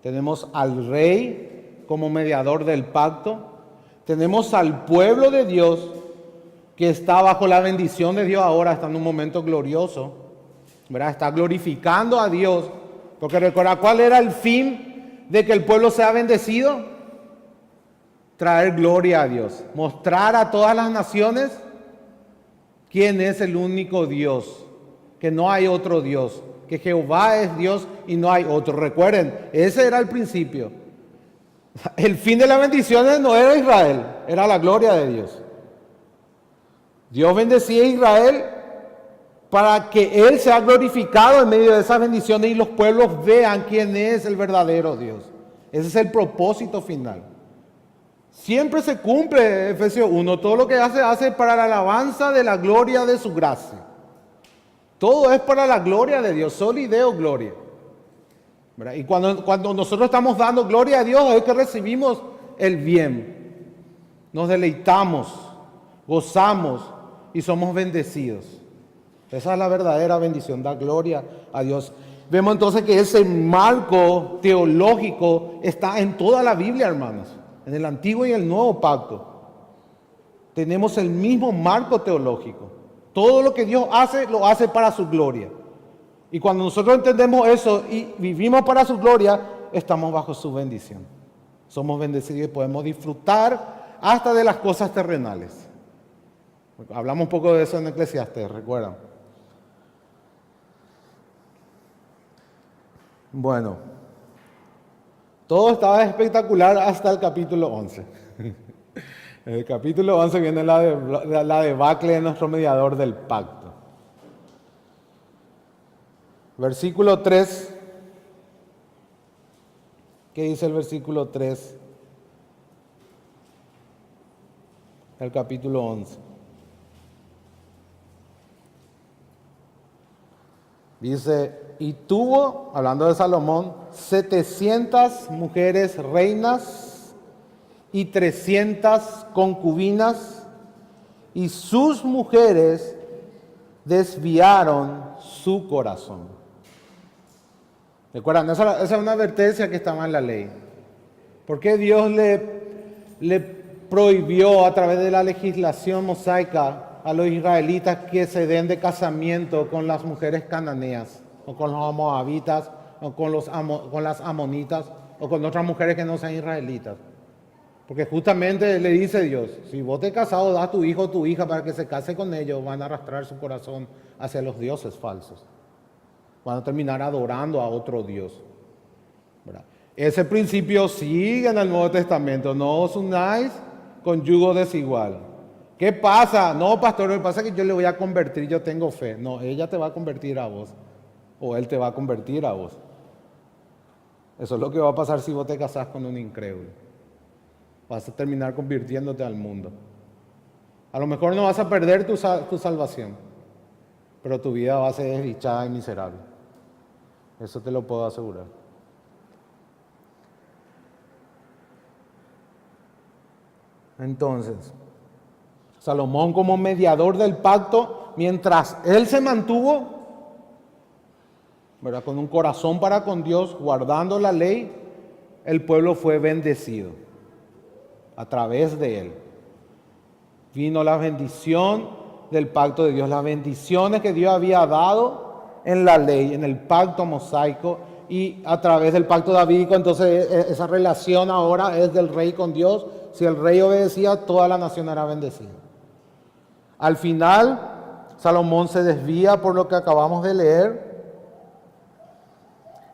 tenemos al Rey como mediador del pacto, tenemos al pueblo de Dios que está bajo la bendición de Dios ahora, está en un momento glorioso, ¿verdad? Está glorificando a Dios, porque recuerda cuál era el fin de que el pueblo sea bendecido: traer gloria a Dios, mostrar a todas las naciones quién es el único Dios, que no hay otro Dios, que Jehová es Dios y no hay otro. Recuerden, ese era el principio. El fin de las bendiciones no era Israel, era la gloria de Dios. Dios bendecía a Israel para que Él sea glorificado en medio de esas bendiciones y los pueblos vean quién es el verdadero Dios. Ese es el propósito final. Siempre se cumple, Efesios 1, todo lo que hace para la alabanza de la gloria de su gracia. Todo es para la gloria de Dios, soli deo gloria. ¿Verdad? Y cuando nosotros estamos dando gloria a Dios, es que recibimos el bien. Nos deleitamos, gozamos y somos bendecidos. Esa es la verdadera bendición, dar gloria a Dios. Vemos entonces que ese marco teológico está en toda la Biblia, hermanos. En el Antiguo y el Nuevo Pacto. Tenemos el mismo marco teológico. Todo lo que Dios hace, lo hace para su gloria. Y cuando nosotros entendemos eso y vivimos para su gloria, estamos bajo su bendición. Somos bendecidos y podemos disfrutar hasta de las cosas terrenales. Hablamos un poco de eso en Eclesiastés, ¿recuerdan? Bueno, todo estaba espectacular hasta el capítulo 11. En el capítulo 11 viene la debacle de nuestro mediador del pacto. Versículo 3. ¿Qué dice el versículo 3? El capítulo 11. Dice, y tuvo, hablando de Salomón, 700 mujeres reinas y 300 concubinas, y sus mujeres desviaron su corazón. ¿Recuerdan? Esa es una advertencia que estaba en la ley. ¿Por qué Dios le prohibió a través de la legislación mosaica a los israelitas que se den de casamiento con las mujeres cananeas, o con los moabitas, o con las amonitas, o con otras mujeres que no sean israelitas? Porque justamente le dice Dios, si vos te casado, da a tu hijo o tu hija para que se case con ellos, van a arrastrar su corazón hacia los dioses falsos. Van a terminar adorando a otro Dios. ¿Verdad? Ese principio sigue en el Nuevo Testamento. No os unáis con yugo desigual. ¿Qué pasa? No, pastor, lo que pasa es que yo le voy a convertir, yo tengo fe. No, ella te va a convertir a vos. O él te va a convertir a vos. Eso es lo que va a pasar si vos te casás con un incrédulo. Vas a terminar convirtiéndote al mundo. A lo mejor no vas a perder tu salvación, pero tu vida va a ser desdichada y miserable. Eso te lo puedo asegurar. Entonces, Salomón como mediador del pacto, mientras él se mantuvo, ¿verdad?, con un corazón para con Dios, guardando la ley, el pueblo fue bendecido a través de él. Vino la bendición del pacto de Dios, las bendiciones que Dios había dado en la ley, en el pacto mosaico, y a través del pacto davídico. Entonces esa relación ahora es del rey con Dios. Si el rey obedecía, toda la nación era bendecida. Al final, Salomón se desvía por lo que acabamos de leer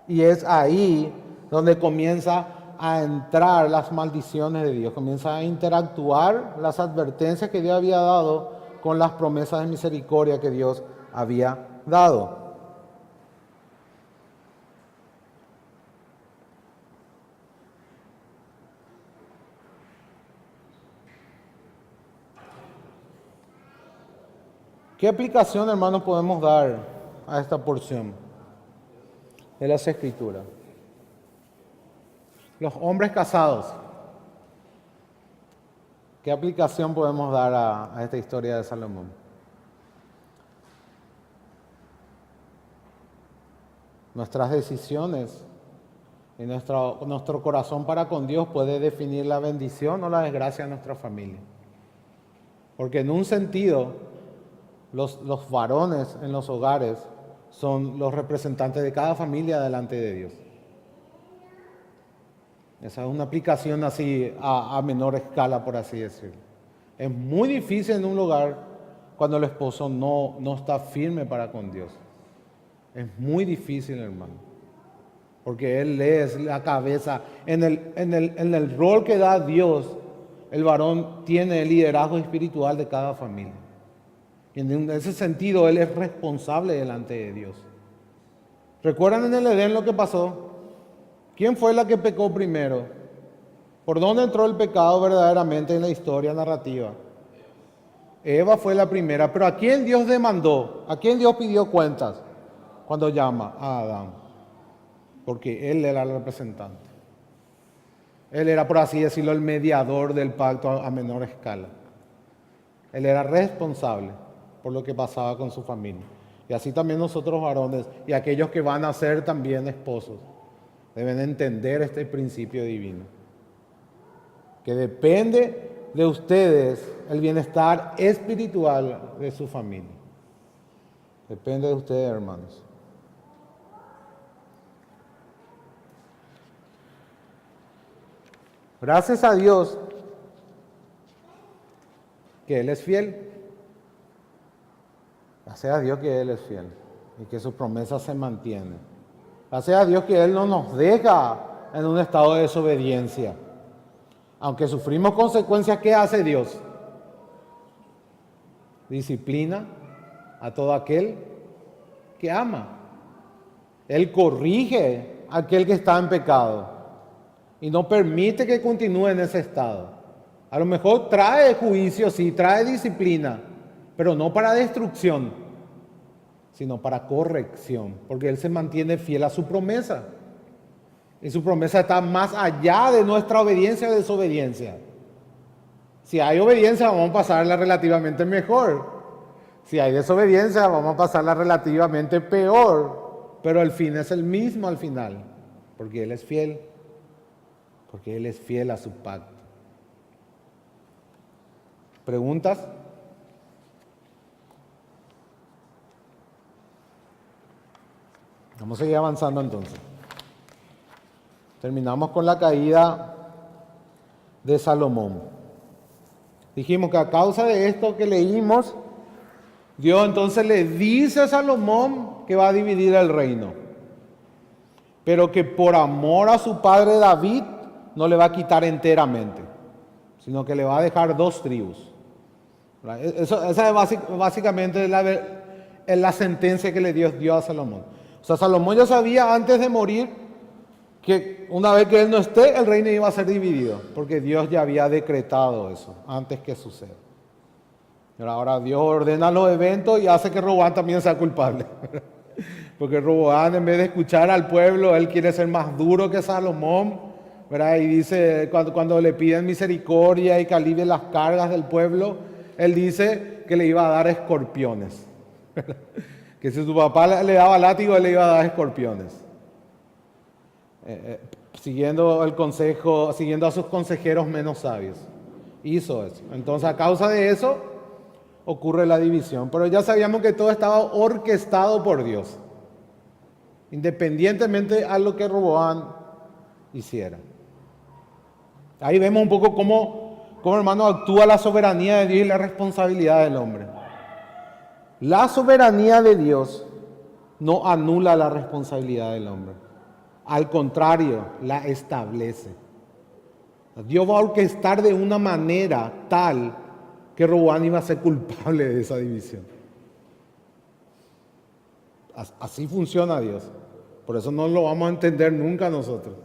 y es ahí donde comienza a entrar las maldiciones de Dios, comienza a interactuar las advertencias que Dios había dado con las promesas de misericordia que Dios había dado. ¿Qué aplicación, hermanos, podemos dar a esta porción de las Escrituras? Los hombres casados, ¿qué aplicación podemos dar a esta historia de Salomón? Nuestras decisiones y nuestro corazón para con Dios puede definir la bendición o la desgracia de nuestra familia. Porque en un sentido, los varones en los hogares son los representantes de cada familia delante de Dios. Esa es una aplicación así a menor escala, por así decirlo. Es muy difícil en un hogar cuando el esposo no está firme para con Dios. Es muy difícil, hermano. Porque él es la cabeza. En el rol que da Dios, el varón tiene el liderazgo espiritual de cada familia. Y en ese sentido, él es responsable delante de Dios. ¿Recuerdan en el Edén lo que pasó? ¿Quién fue la que pecó primero? ¿Por dónde entró el pecado verdaderamente en la historia narrativa? Eva fue la primera, pero ¿a quién Dios demandó? ¿A quién Dios pidió cuentas cuando llama a Adán? Porque él era el representante. Él era, por así decirlo, el mediador del pacto a menor escala. Él era responsable por lo que pasaba con su familia. Y así también nosotros varones y aquellos que van a ser también esposos deben entender este principio divino. Que depende de ustedes el bienestar espiritual de su familia. Depende de ustedes, hermanos. Gracias a Dios que Él es fiel. Gracias a Dios que Él es fiel y que sus promesas se mantienen. Gracias a Dios que Él no nos deja en un estado de desobediencia. Aunque sufrimos consecuencias, ¿qué hace Dios? Disciplina a todo aquel que ama. Él corrige a aquel que está en pecado y no permite que continúe en ese estado. A lo mejor trae juicio, sí, trae disciplina, pero no para destrucción, sino para corrección, porque Él se mantiene fiel a su promesa. Y su promesa está más allá de nuestra obediencia o desobediencia. Si hay obediencia, vamos a pasarla relativamente mejor. Si hay desobediencia, vamos a pasarla relativamente peor. Pero el fin es el mismo al final, porque Él es fiel. Porque Él es fiel a su pacto. ¿Preguntas? Vamos a seguir avanzando entonces. Terminamos con la caída de Salomón. Dijimos que a causa de esto que leímos, Dios entonces le dice a Salomón que va a dividir el reino, pero que por amor a su padre David no le va a quitar enteramente, sino que le va a dejar 2 tribus. Esa es básicamente la sentencia que le dio a Salomón. O sea, Salomón ya sabía antes de morir que una vez que él no esté, el reino iba a ser dividido, porque Dios ya había decretado eso antes que suceda. Pero ahora Dios ordena los eventos y hace que Roboam también sea culpable. Porque Roboam, en vez de escuchar al pueblo, él quiere ser más duro que Salomón, ¿verdad? Y dice, cuando le piden misericordia y que alivie las cargas del pueblo, él dice que le iba a dar escorpiones. Que si su papá le daba látigo, él le iba a dar escorpiones. Siguiendo el consejo, siguiendo a sus consejeros menos sabios. Hizo eso. Entonces, a causa de eso, ocurre la división. Pero ya sabíamos que todo estaba orquestado por Dios, independientemente a lo que Roboam hiciera. Ahí vemos un poco cómo hermano actúa la soberanía de Dios y la responsabilidad del hombre. La soberanía de Dios no anula la responsabilidad del hombre. Al contrario, la establece. Dios va a orquestar de una manera tal que Roboam iba a ser culpable de esa división. Así funciona Dios. Por eso no lo vamos a entender nunca nosotros.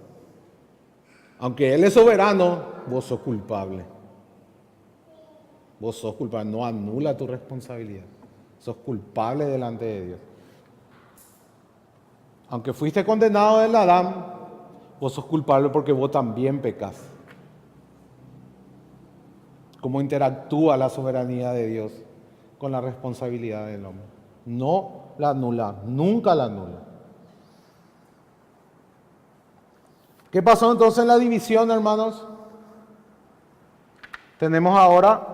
Aunque Él es soberano, vos sos culpable. Vos sos culpable, no anula tu responsabilidad. Sos culpable delante de Dios. Aunque fuiste condenado del Adán, vos sos culpable porque vos también pecás. ¿Cómo interactúa la soberanía de Dios con la responsabilidad del hombre? No la anula, nunca la anula. ¿Qué pasó entonces en la división, hermanos? Tenemos ahora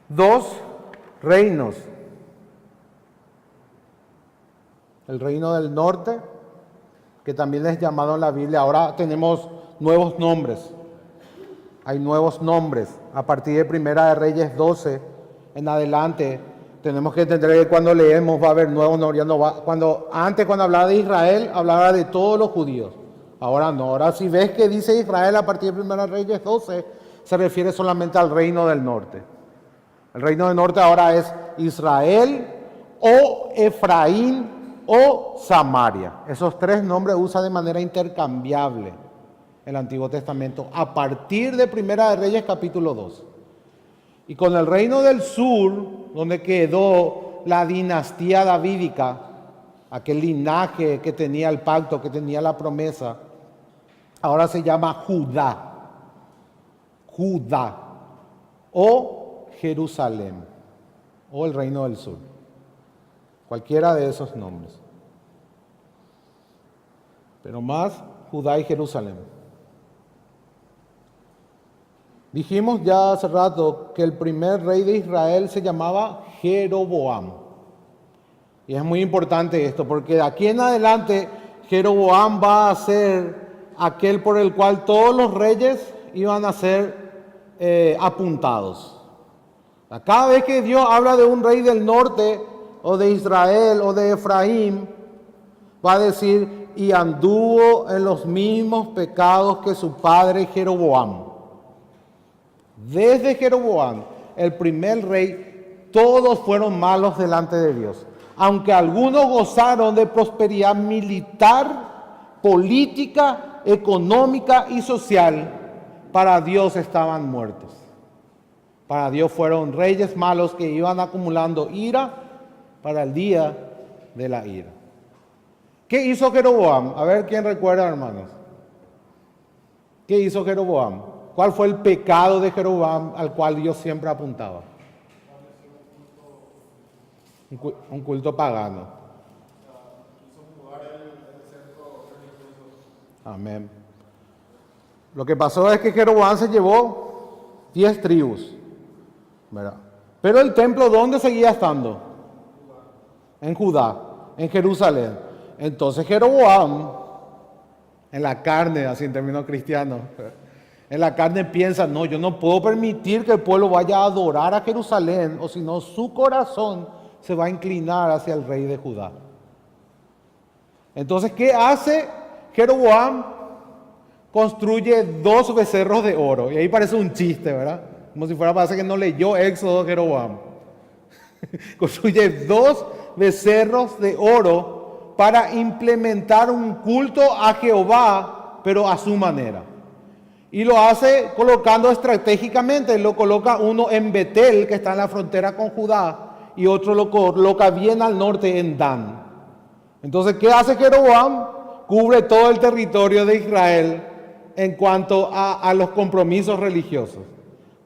dos reinos. El reino del norte, que también es llamado en la Biblia. Ahora tenemos nuevos nombres. Hay nuevos nombres. A partir de Primera de Reyes 12 en adelante, tenemos que entender que cuando leemos va a haber nuevos nombres. Cuando hablaba de Israel, hablaba de todos los judíos. Ahora no. Ahora si ves que dice Israel a partir de Primera de Reyes 12, se refiere solamente al reino del norte. El reino del norte ahora es Israel o Efraín o Samaria. Esos tres nombres usa de manera intercambiable el Antiguo Testamento a partir de Primera de Reyes capítulo 2. Y con el reino del sur, donde quedó la dinastía davídica, aquel linaje que tenía el pacto, que tenía la promesa, ahora se llama Judá. Judá o Jerusalén o el reino del sur. Cualquiera de esos nombres. Pero más Judá y Jerusalén. Dijimos ya hace rato que el primer rey de Israel se llamaba Jeroboam. Y es muy importante esto, porque de aquí en adelante Jeroboam va a ser aquel por el cual todos los reyes iban a ser apuntados. Cada vez que Dios habla de un rey del norte, o de Israel, o de Efraín, va a decir, y anduvo en los mismos pecados que su padre Jeroboam. Desde Jeroboam, el primer rey, todos fueron malos delante de Dios. Aunque algunos gozaron de prosperidad militar, política, económica y social, para Dios estaban muertos. Para Dios fueron reyes malos que iban acumulando ira para el día de la ira. ¿Qué hizo Jeroboam? A ver quién recuerda, hermanos. ¿Qué hizo Jeroboam? ¿Cuál fue el pecado de Jeroboam al cual Dios siempre apuntaba? Un culto pagano. Amén. Lo que pasó es que Jeroboam se llevó 10 tribus, ¿verdad? Pero el templo, ¿dónde seguía estando? En Judá, en Jerusalén. Entonces Jeroboam, en la carne, así en términos cristianos, en la carne piensa, no, yo no puedo permitir que el pueblo vaya a adorar a Jerusalén, o si no, su corazón se va a inclinar hacia el rey de Judá. Entonces, ¿qué hace Jeroboam? Construye 2 becerros de oro. Y ahí parece un chiste, ¿verdad? Como si fuera, parece que no leyó Éxodo Jeroboam. Construye 2 becerros de oro para implementar un culto a Jehová, pero a su manera. Y lo hace colocando estratégicamente. Lo coloca uno en Betel, que está en la frontera con Judá, y otro lo coloca bien al norte en Dan. Entonces, ¿qué hace Jeroboam? Cubre todo el territorio de Israel en cuanto a los compromisos religiosos.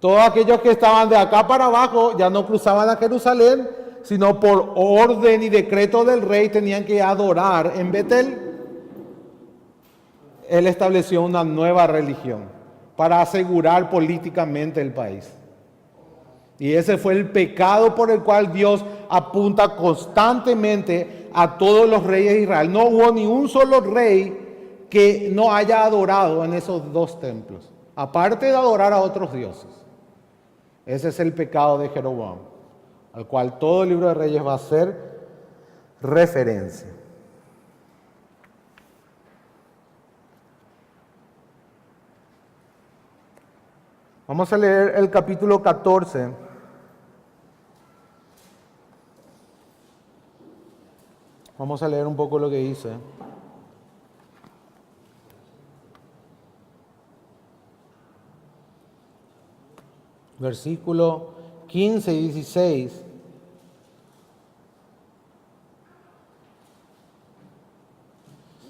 Todos aquellos que estaban de acá para abajo ya no cruzaban a Jerusalén, sino por orden y decreto del rey tenían que adorar en Betel. Él estableció una nueva religión para asegurar políticamente el país. Y ese fue el pecado por el cual Dios apunta constantemente a todos los reyes de Israel. No hubo ni un solo rey que no haya adorado en esos 2 templos, aparte de adorar a otros dioses. Ese es el pecado de Jeroboam. al cual todo el libro de Reyes va a ser referencia. Vamos a leer el capítulo 14. Vamos a leer un poco lo que dice. Versículo 15 y 16.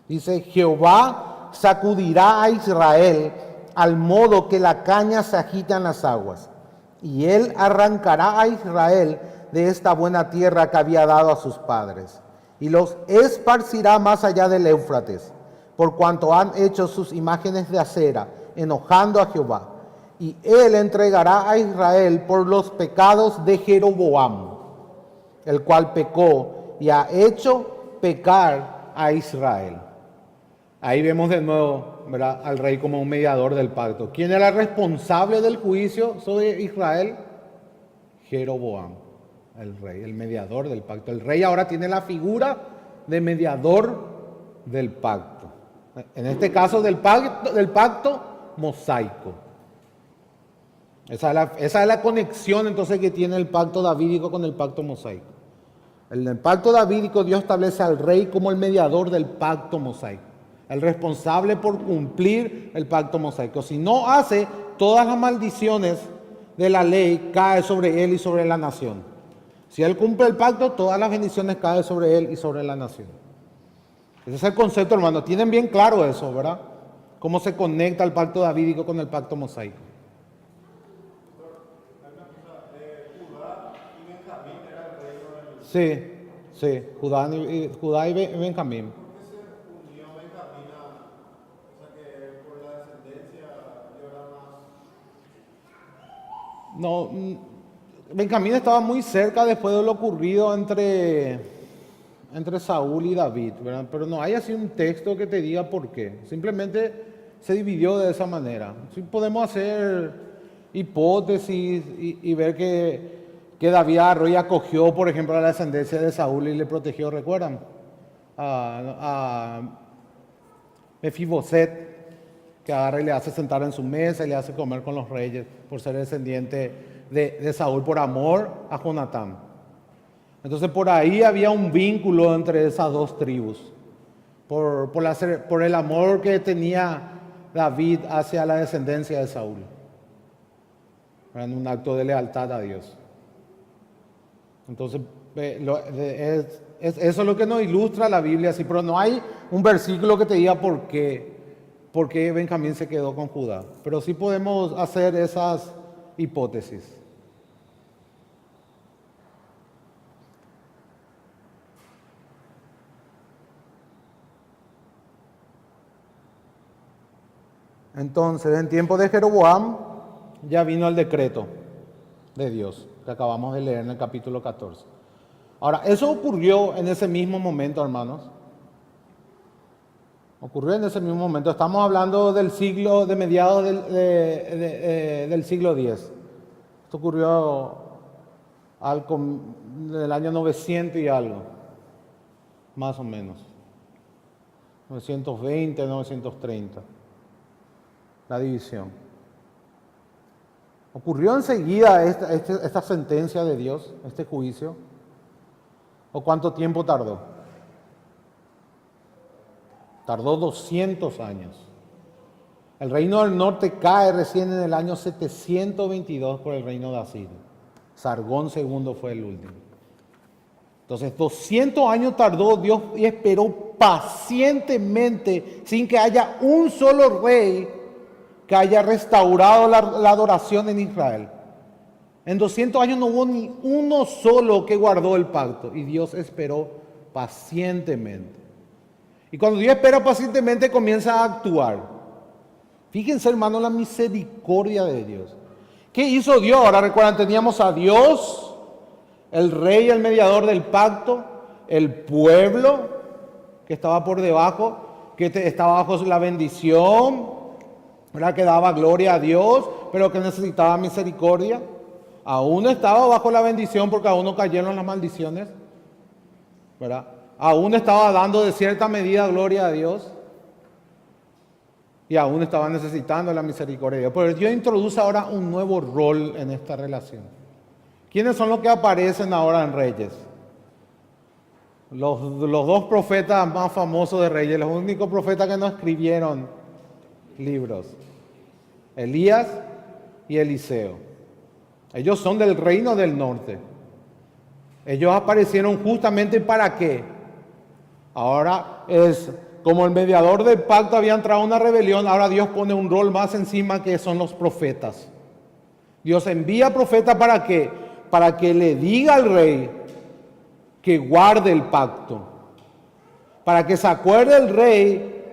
Dice, Jehová sacudirá a Israel al modo que la caña se agita en las aguas, y él arrancará a Israel de esta buena tierra que había dado a sus padres, y los esparcirá más allá del Éufrates, por cuanto han hecho sus imágenes de acera, enojando a Jehová. Y él entregará a Israel por los pecados de Jeroboam, el cual pecó y ha hecho pecar a Israel. Ahí vemos de nuevo, ¿verdad?, al rey como un mediador del pacto. ¿Quién era responsable del juicio sobre Israel? Jeroboam, el rey, el mediador del pacto. El rey ahora tiene la figura de mediador del pacto. En este caso del pacto mosaico. Esa es la conexión entonces que tiene el pacto davídico con el pacto mosaico. En el pacto davídico Dios establece al rey como el mediador del pacto mosaico, el responsable por cumplir el pacto mosaico. Si no hace, todas las maldiciones de la ley caen sobre él y sobre la nación. Si él cumple el pacto, todas las bendiciones caen sobre él y sobre la nación. Ese es el concepto, hermano. Tienen bien claro eso, ¿verdad? Cómo se conecta el pacto davídico con el pacto mosaico. Sí, Judá y Benjamín. No, Benjamín estaba muy cerca después de lo ocurrido entre Saúl y David, ¿verdad? Pero no hay así un texto que te diga por qué. Simplemente se dividió de esa manera. Sí podemos hacer hipótesis y ver que David agarró y acogió, por ejemplo, a la descendencia de Saúl y le protegió, ¿recuerdan? A Mefiboset, que agarra y le hace sentar en su mesa y le hace comer con los reyes por ser descendiente de Saúl, por amor a Jonatán. Entonces por ahí había un vínculo entre esas dos tribus, por el amor que tenía David hacia la descendencia de Saúl, en un acto de lealtad a Dios. Entonces eso es lo que nos ilustra la Biblia, sí, pero no hay un versículo que te diga por qué Benjamín se quedó con Judá. Pero sí podemos hacer esas hipótesis. Entonces, en tiempo de Jeroboam ya vino el decreto de Dios, que acabamos de leer en el capítulo 14. Ahora, eso ocurrió en ese mismo momento, hermanos. Ocurrió en ese mismo momento. Estamos hablando del siglo, de mediados del siglo X. Esto ocurrió del año 900 y algo, más o menos. 920, 930. La división. ¿Ocurrió enseguida esta sentencia de Dios, este juicio? ¿O cuánto tiempo tardó? Tardó 200 años. El reino del norte cae recién en el año 722 por el reino de Asiria. Sargón II fue el último. Entonces 200 años tardó Dios y esperó pacientemente sin que haya un solo rey que haya restaurado la adoración en Israel. En 200 años no hubo ni uno solo que guardó el pacto y Dios esperó pacientemente. Y cuando Dios espera pacientemente comienza a actuar. Fíjense, hermano, la misericordia de Dios. ¿Qué hizo Dios? Ahora recuerdan, teníamos a Dios, el rey, el mediador del pacto, el pueblo que estaba por debajo, que estaba bajo la bendición, ¿verdad?, que daba gloria a Dios, pero que necesitaba misericordia. Aún estaba bajo la bendición porque aún no cayeron las maldiciones, ¿verdad? Aún estaba dando de cierta medida gloria a Dios y aún estaba necesitando la misericordia de Dios. Pero Dios introduce ahora un nuevo rol en esta relación. ¿Quiénes son los que aparecen ahora en Reyes? Los dos profetas más famosos de Reyes, los únicos profetas que no escribieron libros, Elías y Eliseo. Ellos son del reino del norte. Ellos aparecieron justamente ¿para qué? Ahora es como el mediador del pacto había entrado una rebelión, ahora Dios pone un rol más encima que son los profetas. Dios envía profetas ¿para qué? Para que le diga al rey que guarde el pacto. Para que se acuerde el rey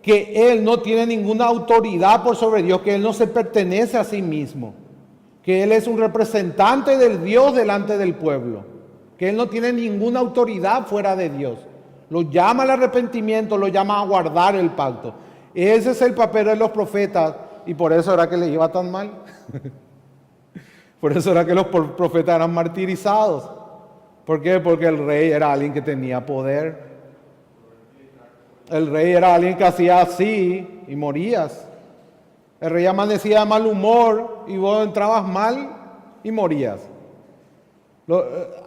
que él no tiene ninguna autoridad por sobre Dios, que él no se pertenece a sí mismo, que él es un representante del Dios delante del pueblo, que él no tiene ninguna autoridad fuera de Dios. Lo llama al arrepentimiento, lo llama a guardar el pacto. Ese es el papel de los profetas y por eso era que le iba tan mal. Por eso era que los profetas eran martirizados. ¿Por qué? Porque el rey era alguien que tenía poder. El rey era alguien que hacía así y morías. El rey amanecía de mal humor y vos entrabas mal y morías.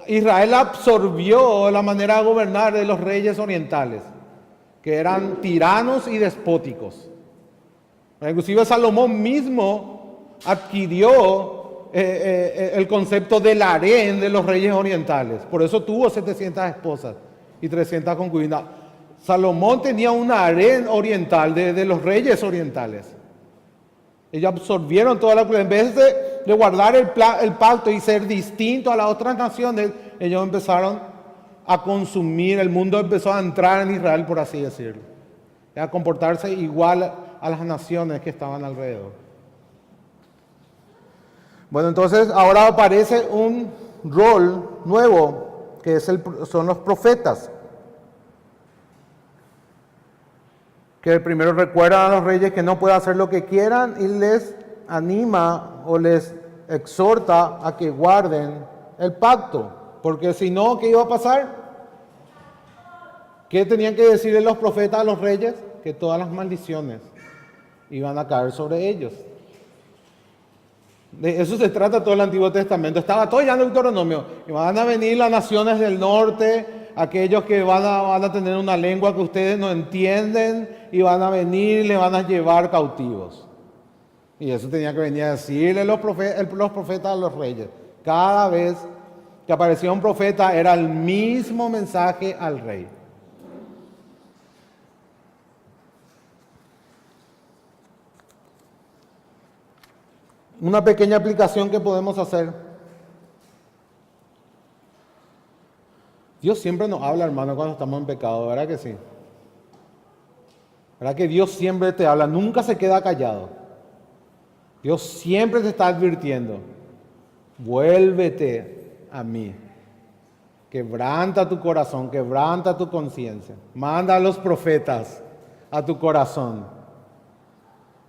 Israel absorbió la manera de gobernar de los reyes orientales, que eran tiranos y despóticos. Inclusive Salomón mismo adquirió el concepto del harén de los reyes orientales. Por eso tuvo 700 esposas y 300 concubinas. Salomón tenía un harén oriental de los reyes orientales. Ellos absorbieron toda la cultura. En vez de guardar el pacto y ser distinto a las otras naciones, ellos empezaron a consumir, el mundo empezó a entrar en Israel, por así decirlo, a comportarse igual a las naciones que estaban alrededor. Bueno, entonces ahora aparece un rol nuevo, que son los profetas, que primero recuerdan a los reyes que no pueden hacer lo que quieran y les anima o les exhorta a que guarden el pacto, porque si no, ¿qué iba a pasar? ¿Qué tenían que decirle los profetas a los reyes? Que todas las maldiciones iban a caer sobre ellos. De eso se trata todo el Antiguo Testamento. Estaba todo ya en Deuteronomio. Y van a venir las naciones del norte, aquellos que van a tener una lengua que ustedes no entienden, y van a venir y le van a llevar cautivos. Y eso tenía que venir a decirle los profetas a los reyes. Cada vez que aparecía un profeta era el mismo mensaje al rey. Una pequeña aplicación que podemos hacer. Dios siempre nos habla, hermano, cuando estamos en pecado, ¿verdad que sí? ¿Verdad que Dios siempre te habla? Nunca se queda callado. Dios siempre te está advirtiendo. Vuélvete a mí. Quebranta tu corazón, quebranta tu conciencia. Manda a los profetas a tu corazón.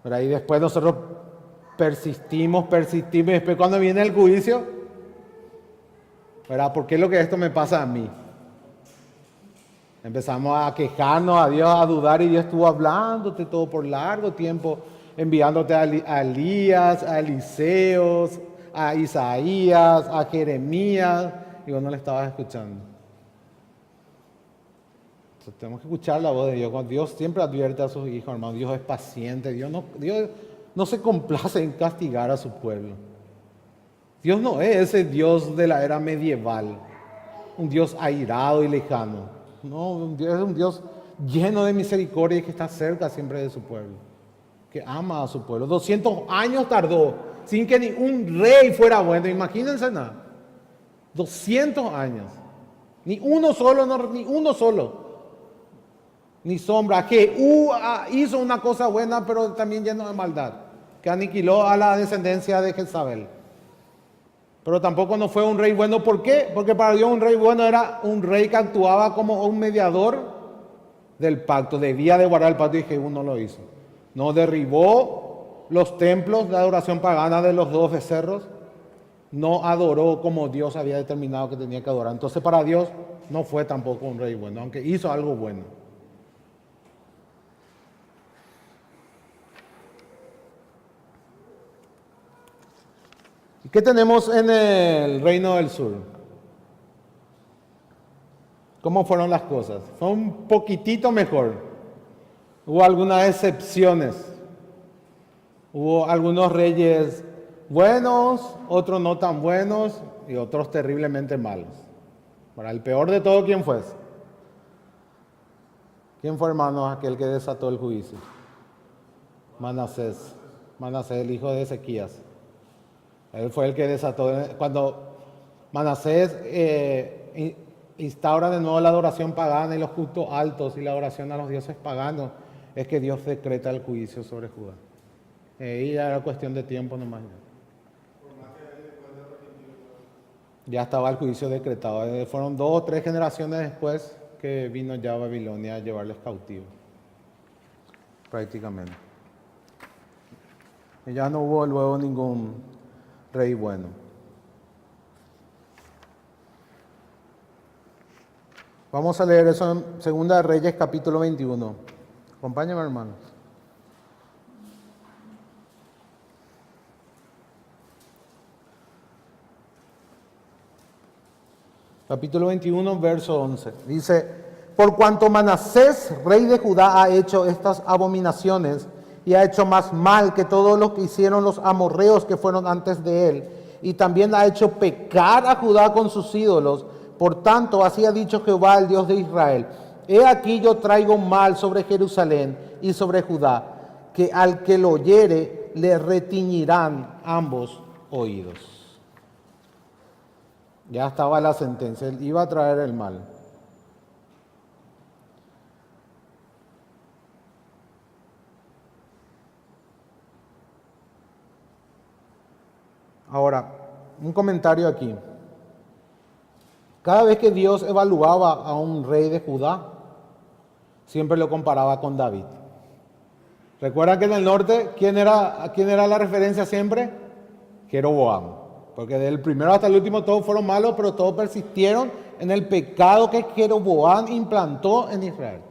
¿Verdad? Y después nosotros persistimos, y después cuando viene el juicio, ¿verdad? ¿Por qué es lo que esto me pasa a mí? Empezamos a quejarnos a Dios, a dudar, y Dios estuvo hablándote todo por largo tiempo, enviándote a Elías, a Eliseo, a Isaías, a Jeremías, y vos no le estabas escuchando. Entonces, tenemos que escuchar la voz de Dios. Cuando Dios siempre advierte a sus hijos, hermano. Dios es paciente, Dios no se complace en castigar a su pueblo. Dios no es ese Dios de la era medieval, un Dios airado y lejano. No, Dios es un Dios lleno de misericordia y que está cerca siempre de su pueblo, que ama a su pueblo. 200 años tardó sin que ni un rey fuera bueno. Imagínense nada. 200 años. Ni uno solo. Ni sombra. Que hizo una cosa buena, pero también lleno de maldad, que aniquiló a la descendencia de Jezabel. Pero tampoco no fue un rey bueno. ¿Por qué? Porque para Dios un rey bueno era un rey que actuaba como un mediador del pacto. Debía de guardar el pacto, y Jehú no lo hizo. No derribó los templos de adoración pagana de los 2 becerros. no adoró como Dios había determinado que tenía que adorar. Entonces para Dios no fue tampoco un rey bueno, aunque hizo algo bueno. ¿Y qué tenemos en el reino del sur? ¿Cómo fueron las cosas? Fue un poquitito mejor. Hubo algunas excepciones. Hubo algunos reyes buenos, otros no tan buenos y otros terriblemente malos. Para el peor de todo, ¿quién fue? ¿Quién fue, hermanos, aquel que desató el juicio? Manasés. Manasés, el hijo de Ezequías. Él fue el que desató. Cuando Manasés instaura de nuevo la adoración pagana y los cultos altos y la adoración a los dioses paganos, es que Dios decreta el juicio sobre Judá. Y ya era cuestión de tiempo nomás. Ya estaba el juicio decretado. Fueron 2 o 3 generaciones después que vino ya a Babilonia a llevarles cautivos. Prácticamente. Y ya no hubo luego ningún rey bueno. Vamos a leer eso en Segunda de Reyes, capítulo 21. Acompáñenme, hermanos. Capítulo 21, verso 11. Dice: por cuanto Manasés, rey de Judá, ha hecho estas abominaciones y ha hecho más mal que todo lo que hicieron los amorreos que fueron antes de él, y también ha hecho pecar a Judá con sus ídolos. Por tanto, así ha dicho Jehová, el Dios de Israel: he aquí yo traigo mal sobre Jerusalén y sobre Judá, que al que lo oyere le retiñirán ambos oídos. Ya estaba la sentencia, él iba a traer el mal. Ahora, un comentario aquí. Cada vez que Dios evaluaba a un rey de Judá, siempre lo comparaba con David. ¿Recuerdan que en el norte, quién era la referencia siempre? Jeroboam. Porque del primero hasta el último todos fueron malos, pero todos persistieron en el pecado que Jeroboam implantó en Israel.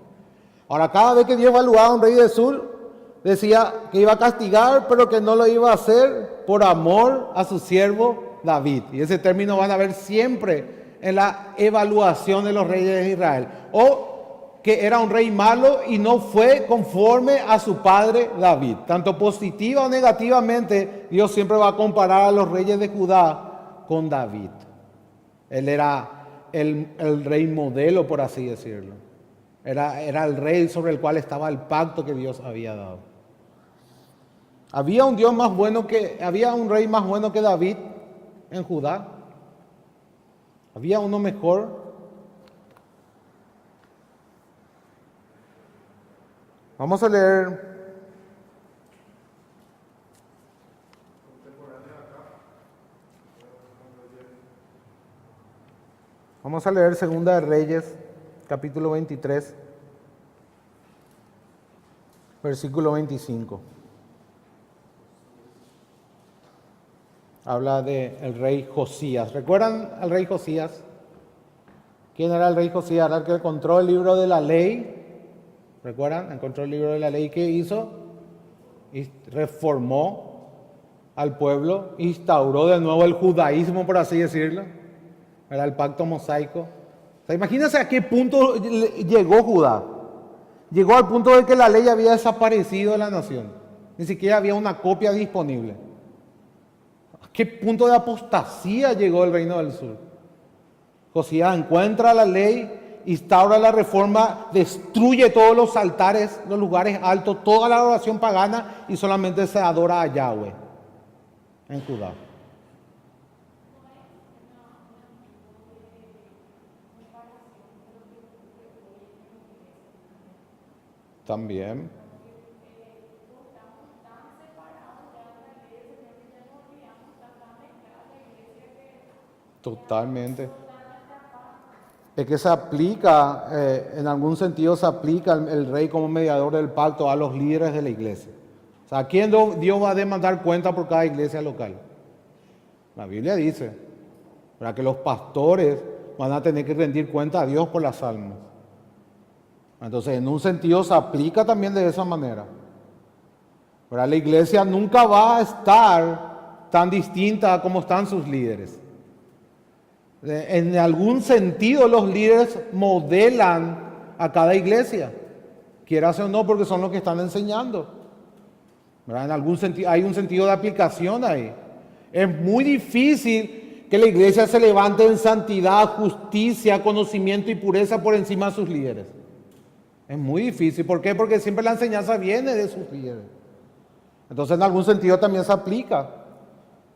Ahora, cada vez que Dios evaluaba a un rey del sur, decía que iba a castigar, pero que no lo iba a hacer por amor a su siervo David. Y ese término van a ver siempre en la evaluación de los reyes de Israel. O que era un rey malo y no fue conforme a su padre David. Tanto positiva o negativamente, Dios siempre va a comparar a los reyes de Judá con David. Él era el rey modelo, por así decirlo. Era el rey sobre el cual estaba el pacto que Dios había dado. Había un rey más bueno que David en Judá. Había uno mejor. Vamos a leer Segunda de Reyes, capítulo 23, versículo 25. Habla del rey Josías. ¿Recuerdan al rey Josías? ¿Quién era el rey Josías? Era el que encontró el libro de la ley. ¿Recuerdan? Encontró el libro de la ley. ¿Qué hizo? Y reformó al pueblo, instauró de nuevo el judaísmo, por así decirlo. Era el pacto mosaico. O sea, imagínense a qué punto llegó Judá. Llegó al punto de que la ley había desaparecido de la nación. Ni siquiera había una copia disponible. ¿A qué punto de apostasía llegó el reino del sur? Josías encuentra la ley, instaura la reforma, destruye todos los altares, los lugares altos, toda la adoración pagana, y solamente se adora a Yahweh en Judá. También. Totalmente. Es que se aplica, en algún sentido se aplica el rey como mediador del pacto a los líderes de la iglesia. O sea, ¿a quién Dios va a demandar cuenta por cada iglesia local? La Biblia dice, para que los pastores van a tener que rendir cuenta a Dios por las almas. Entonces, en un sentido se aplica también de esa manera. Pero la iglesia nunca va a estar tan distinta a como están sus líderes. En algún sentido los líderes modelan a cada iglesia, quieras o no, porque son los que están enseñando. ¿Verdad? En algún sentido, hay un sentido de aplicación ahí. Es muy difícil que la iglesia se levante en santidad, justicia, conocimiento y pureza por encima de sus líderes. Es muy difícil. ¿Por qué? Porque siempre la enseñanza viene de sus líderes. Entonces, en algún sentido también se aplica.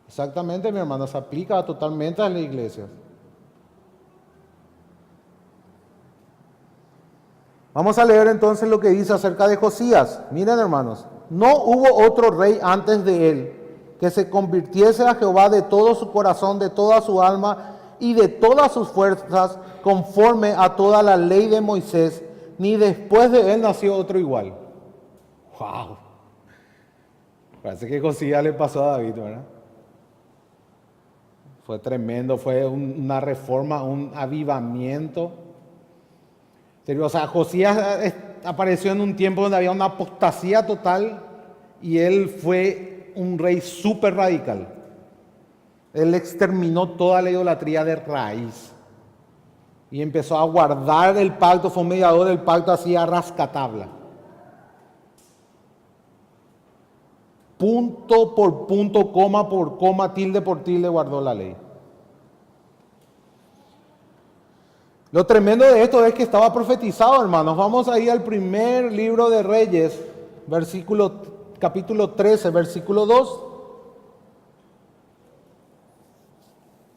Exactamente, mi hermano, se aplica totalmente a las iglesias. Vamos a leer entonces lo que dice acerca de Josías. Miren, hermanos, no hubo otro rey antes de él que se convirtiese a Jehová de todo su corazón, de toda su alma y de todas sus fuerzas, conforme a toda la ley de Moisés, ni después de él nació otro igual. ¡Wow! Parece que Josías le pasó a David, ¿verdad? Fue tremendo, fue una reforma, un avivamiento. O sea, Josías apareció en un tiempo donde había una apostasía total y él fue un rey súper radical. Él exterminó toda la idolatría de raíz y empezó a guardar el pacto, fue un mediador del pacto así a rascatabla. Punto por punto, coma por coma, tilde por tilde guardó la ley. Lo tremendo de esto es que estaba profetizado, hermanos. Vamos a ir al primer libro de Reyes, capítulo 13, versículo 2.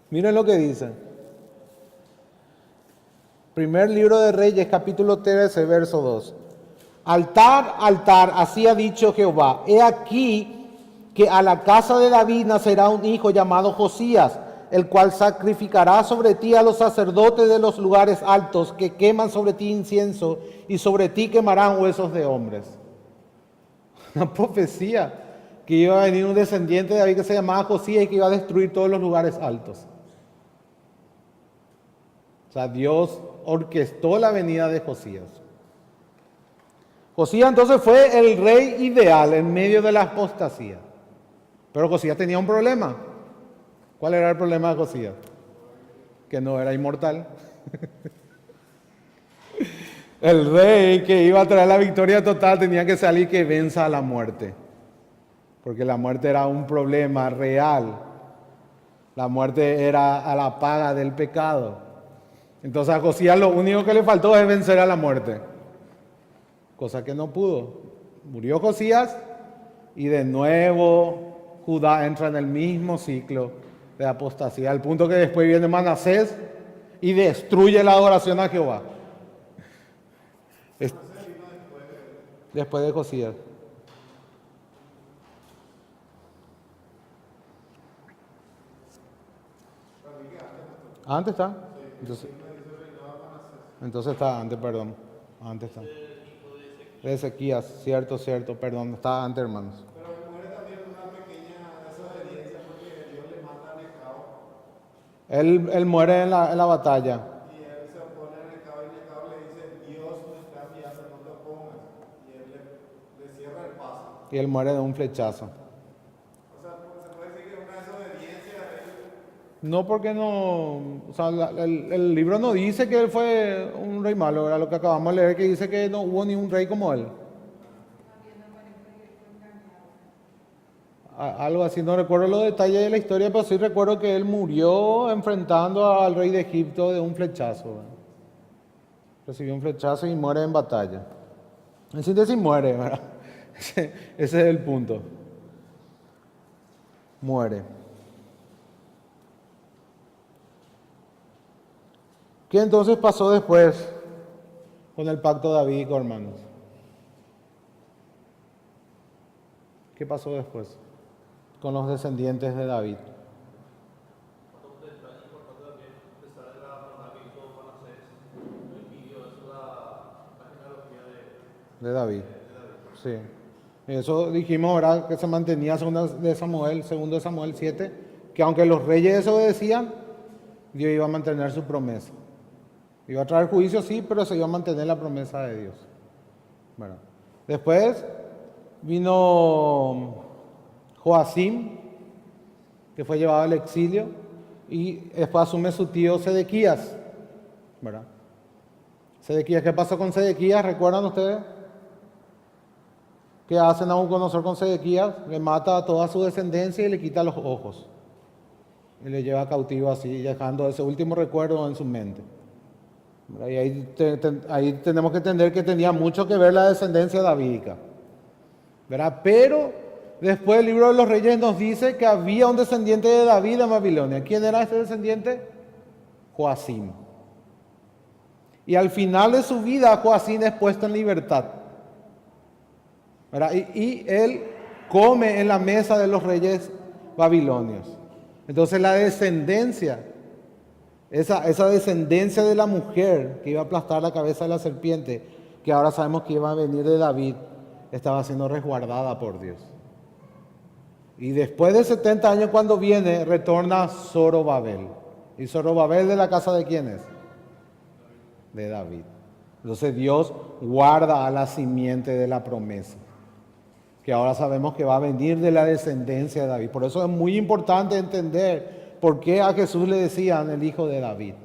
Miren lo que dice. Primer libro de Reyes, capítulo 13, verso 2. Altar, altar, así ha dicho Jehová. He aquí que a la casa de David nacerá un hijo llamado Josías, el cual sacrificará sobre ti a los sacerdotes de los lugares altos, que queman sobre ti incienso, y sobre ti quemarán huesos de hombres. Una profecía que iba a venir un descendiente de David que se llamaba Josías y que iba a destruir todos los lugares altos. O sea, Dios orquestó la venida de Josías. Josías entonces fue el rey ideal en medio de la apostasía. Pero Josías tenía un problema. ¿Cuál era el problema de Josías? Que no era inmortal. El rey que iba a traer la victoria total tenía que salir que venza a la muerte. Porque la muerte era un problema real. La muerte era a la paga del pecado. Entonces a Josías lo único que le faltó es vencer a la muerte. Cosa que no pudo. Murió Josías y de nuevo Judá entra en el mismo ciclo de apostasía, al punto que después viene Manasés y destruye la adoración a Jehová. Después de Josías. Antes está. Entonces está antes, perdón. Antes está. De Ezequías, cierto, perdón, está antes, hermanos. Él muere en la batalla. Y él se opone a Necao y Necao le dice, Dios me está enviando, no te opongas. Y él le cierra el paso. Y él muere de un flechazo. O sea, se puede decir que es una desobediencia de él. No, porque no, o sea, el libro no dice que él fue un rey malo, era lo que acabamos de leer, que dice que no hubo ni un rey como él. Algo así, no recuerdo los detalles de la historia, pero sí recuerdo que él murió enfrentando al rey de Egipto de un flechazo. ¿Verdad? Recibió un flechazo y muere en batalla. En síntesis muere, ¿verdad? Ese es el punto. Muere. ¿Qué entonces pasó después con el pacto davídico, hermanos? ¿Qué pasó después con los descendientes de David? De David. Sí. Eso dijimos, ¿verdad? Que se mantenía segundo de Samuel 7, que aunque los reyes desobedecían, Dios iba a mantener su promesa. Iba a traer juicio, sí, pero se iba a mantener la promesa de Dios. Bueno, después vino Joacim, que fue llevado al exilio, y después asume su tío Sedequías, ¿verdad? Sedequías, ¿qué pasó con Sedequías? ¿Recuerdan ustedes? ¿Qué hace Nabucodonosor con Sedequías? Le mata a toda su descendencia y le quita los ojos. Y le lleva cautivo así, dejando ese último recuerdo en su mente. Y ahí tenemos que entender que tenía mucho que ver la descendencia davídica, ¿verdad? Pero después el libro de los Reyes nos dice que había un descendiente de David en Babilonia. ¿Quién era este descendiente? Joacim. Y al final de su vida, Joacim es puesto en libertad, ¿verdad? Y él come en la mesa de los reyes babilonios. Entonces la descendencia, esa descendencia de la mujer que iba a aplastar la cabeza de la serpiente, que ahora sabemos que iba a venir de David, estaba siendo resguardada por Dios. Y después de 70 años cuando viene, retorna Zorobabel. ¿Y Zorobabel de la casa de quién es? De David. Entonces Dios guarda a la simiente de la promesa, que ahora sabemos que va a venir de la descendencia de David. Por eso es muy importante entender por qué a Jesús le decían el hijo de David.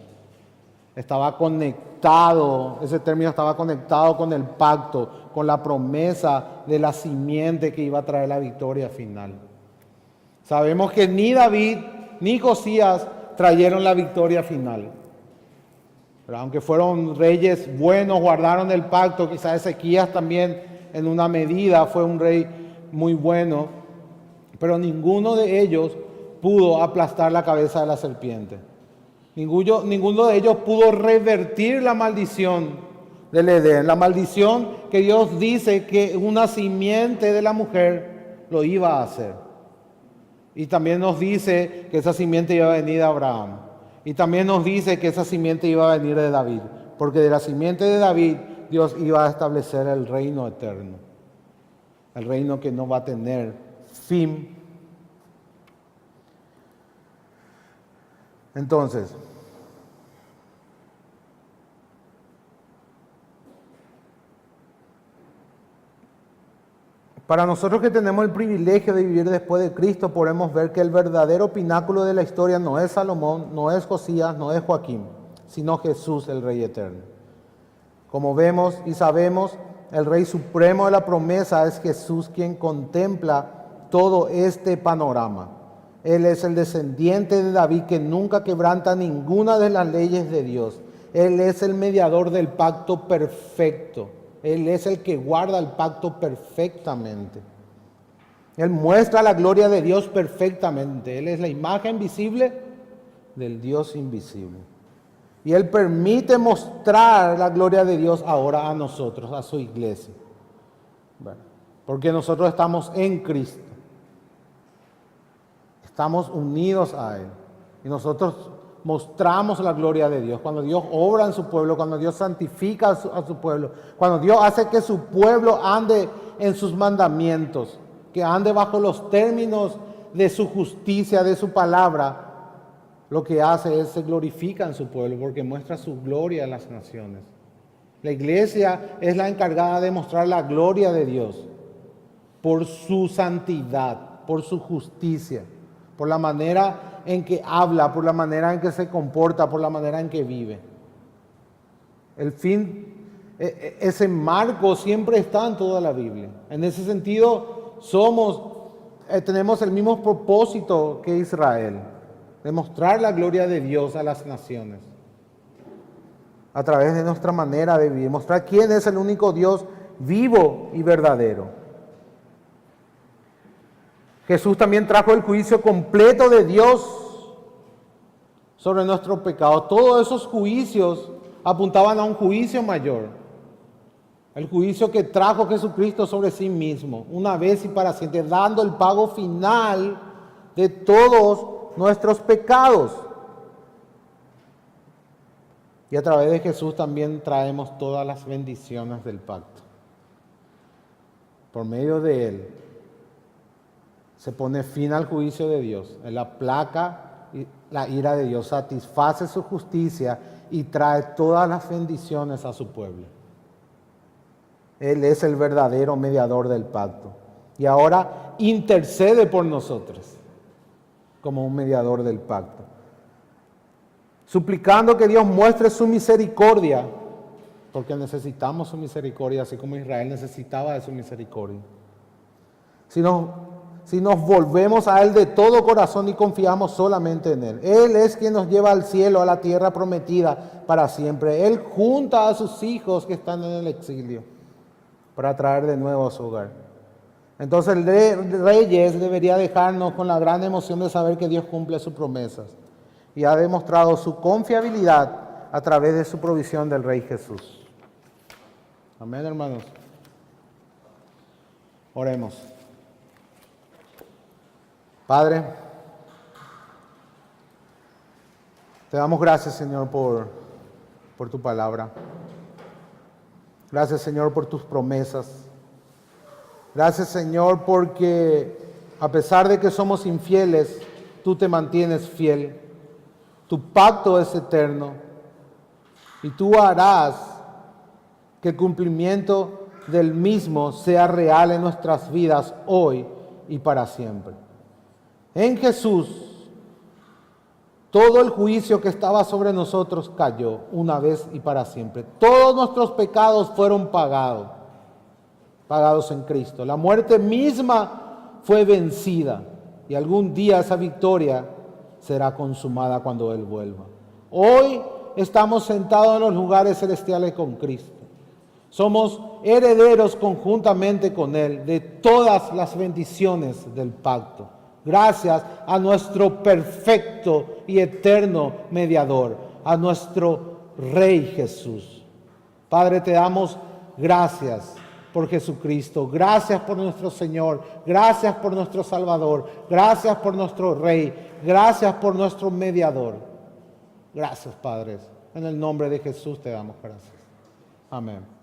Estaba conectado, ese término estaba conectado con el pacto, con la promesa de la simiente que iba a traer la victoria final. Sabemos que ni David ni Josías trajeron la victoria final. Pero aunque fueron reyes buenos, guardaron el pacto, quizás Ezequías también en una medida fue un rey muy bueno, pero ninguno de ellos pudo aplastar la cabeza de la serpiente. Ninguno de ellos pudo revertir la maldición del Edén, la maldición que Dios dice que una simiente de la mujer lo iba a hacer. Y también nos dice que esa simiente iba a venir de Abraham. Y también nos dice que esa simiente iba a venir de David, porque de la simiente de David Dios iba a establecer el reino eterno, el reino que no va a tener fin. Entonces, para nosotros que tenemos el privilegio de vivir después de Cristo, podemos ver que el verdadero pináculo de la historia no es Salomón, no es Josías, no es Joaquín, sino Jesús, el Rey eterno. Como vemos y sabemos, el Rey supremo de la promesa es Jesús, quien contempla todo este panorama. Él es el descendiente de David que nunca quebranta ninguna de las leyes de Dios. Él es el mediador del pacto perfecto. Él es el que guarda el pacto perfectamente. Él muestra la gloria de Dios perfectamente. Él es la imagen visible del Dios invisible. Y Él permite mostrar la gloria de Dios ahora a nosotros, a su iglesia. Bueno, porque nosotros estamos en Cristo. Estamos unidos a Él. Y nosotros mostramos la gloria de Dios. Cuando Dios obra en su pueblo, cuando Dios santifica a su pueblo, cuando Dios hace que su pueblo ande en sus mandamientos, que ande bajo los términos de su justicia, de su palabra, lo que hace es se glorifica en su pueblo porque muestra su gloria a las naciones. La iglesia es la encargada de mostrar la gloria de Dios por su santidad, por su justicia, por la manera en que habla, por la manera en que se comporta, por la manera en que vive. El fin, ese marco siempre está en toda la Biblia. En ese sentido, tenemos el mismo propósito que Israel, de mostrar la gloria de Dios a las naciones, a través de nuestra manera de vivir, mostrar quién es el único Dios vivo y verdadero. Jesús también trajo el juicio completo de Dios sobre nuestros pecados. Todos esos juicios apuntaban a un juicio mayor. El juicio que trajo Jesucristo sobre sí mismo, una vez y para siempre, dando el pago final de todos nuestros pecados. Y a través de Jesús también traemos todas las bendiciones del pacto. Por medio de Él se pone fin al juicio de Dios. Él aplaca la ira de Dios, satisface su justicia y trae todas las bendiciones a su pueblo. Él es el verdadero mediador del pacto. Y ahora intercede por nosotros como un mediador del pacto, suplicando que Dios muestre su misericordia, porque necesitamos su misericordia, así como Israel necesitaba de su misericordia. Si nos volvemos a Él de todo corazón y confiamos solamente en Él. Él es quien nos lleva al cielo, a la tierra prometida para siempre. Él junta a sus hijos que están en el exilio para traer de nuevo a su hogar. Entonces el Reyes debería dejarnos con la gran emoción de saber que Dios cumple sus promesas y ha demostrado su confiabilidad a través de su provisión del Rey Jesús. Amén, hermanos. Oremos. Padre, te damos gracias, Señor, por tu palabra. Gracias, Señor, por tus promesas. Gracias, Señor, porque a pesar de que somos infieles, tú te mantienes fiel. Tu pacto es eterno y tú harás que el cumplimiento del mismo sea real en nuestras vidas hoy y para siempre. En Jesús, todo el juicio que estaba sobre nosotros cayó una vez y para siempre. Todos nuestros pecados fueron pagados en Cristo. La muerte misma fue vencida y algún día esa victoria será consumada cuando Él vuelva. Hoy estamos sentados en los lugares celestiales con Cristo. Somos herederos conjuntamente con Él de todas las bendiciones del pacto. Gracias a nuestro perfecto y eterno mediador, a nuestro Rey Jesús. Padre, te damos gracias por Jesucristo, gracias por nuestro Señor, gracias por nuestro Salvador, gracias por nuestro Rey, gracias por nuestro mediador. Gracias, Padre. En el nombre de Jesús te damos gracias. Amén.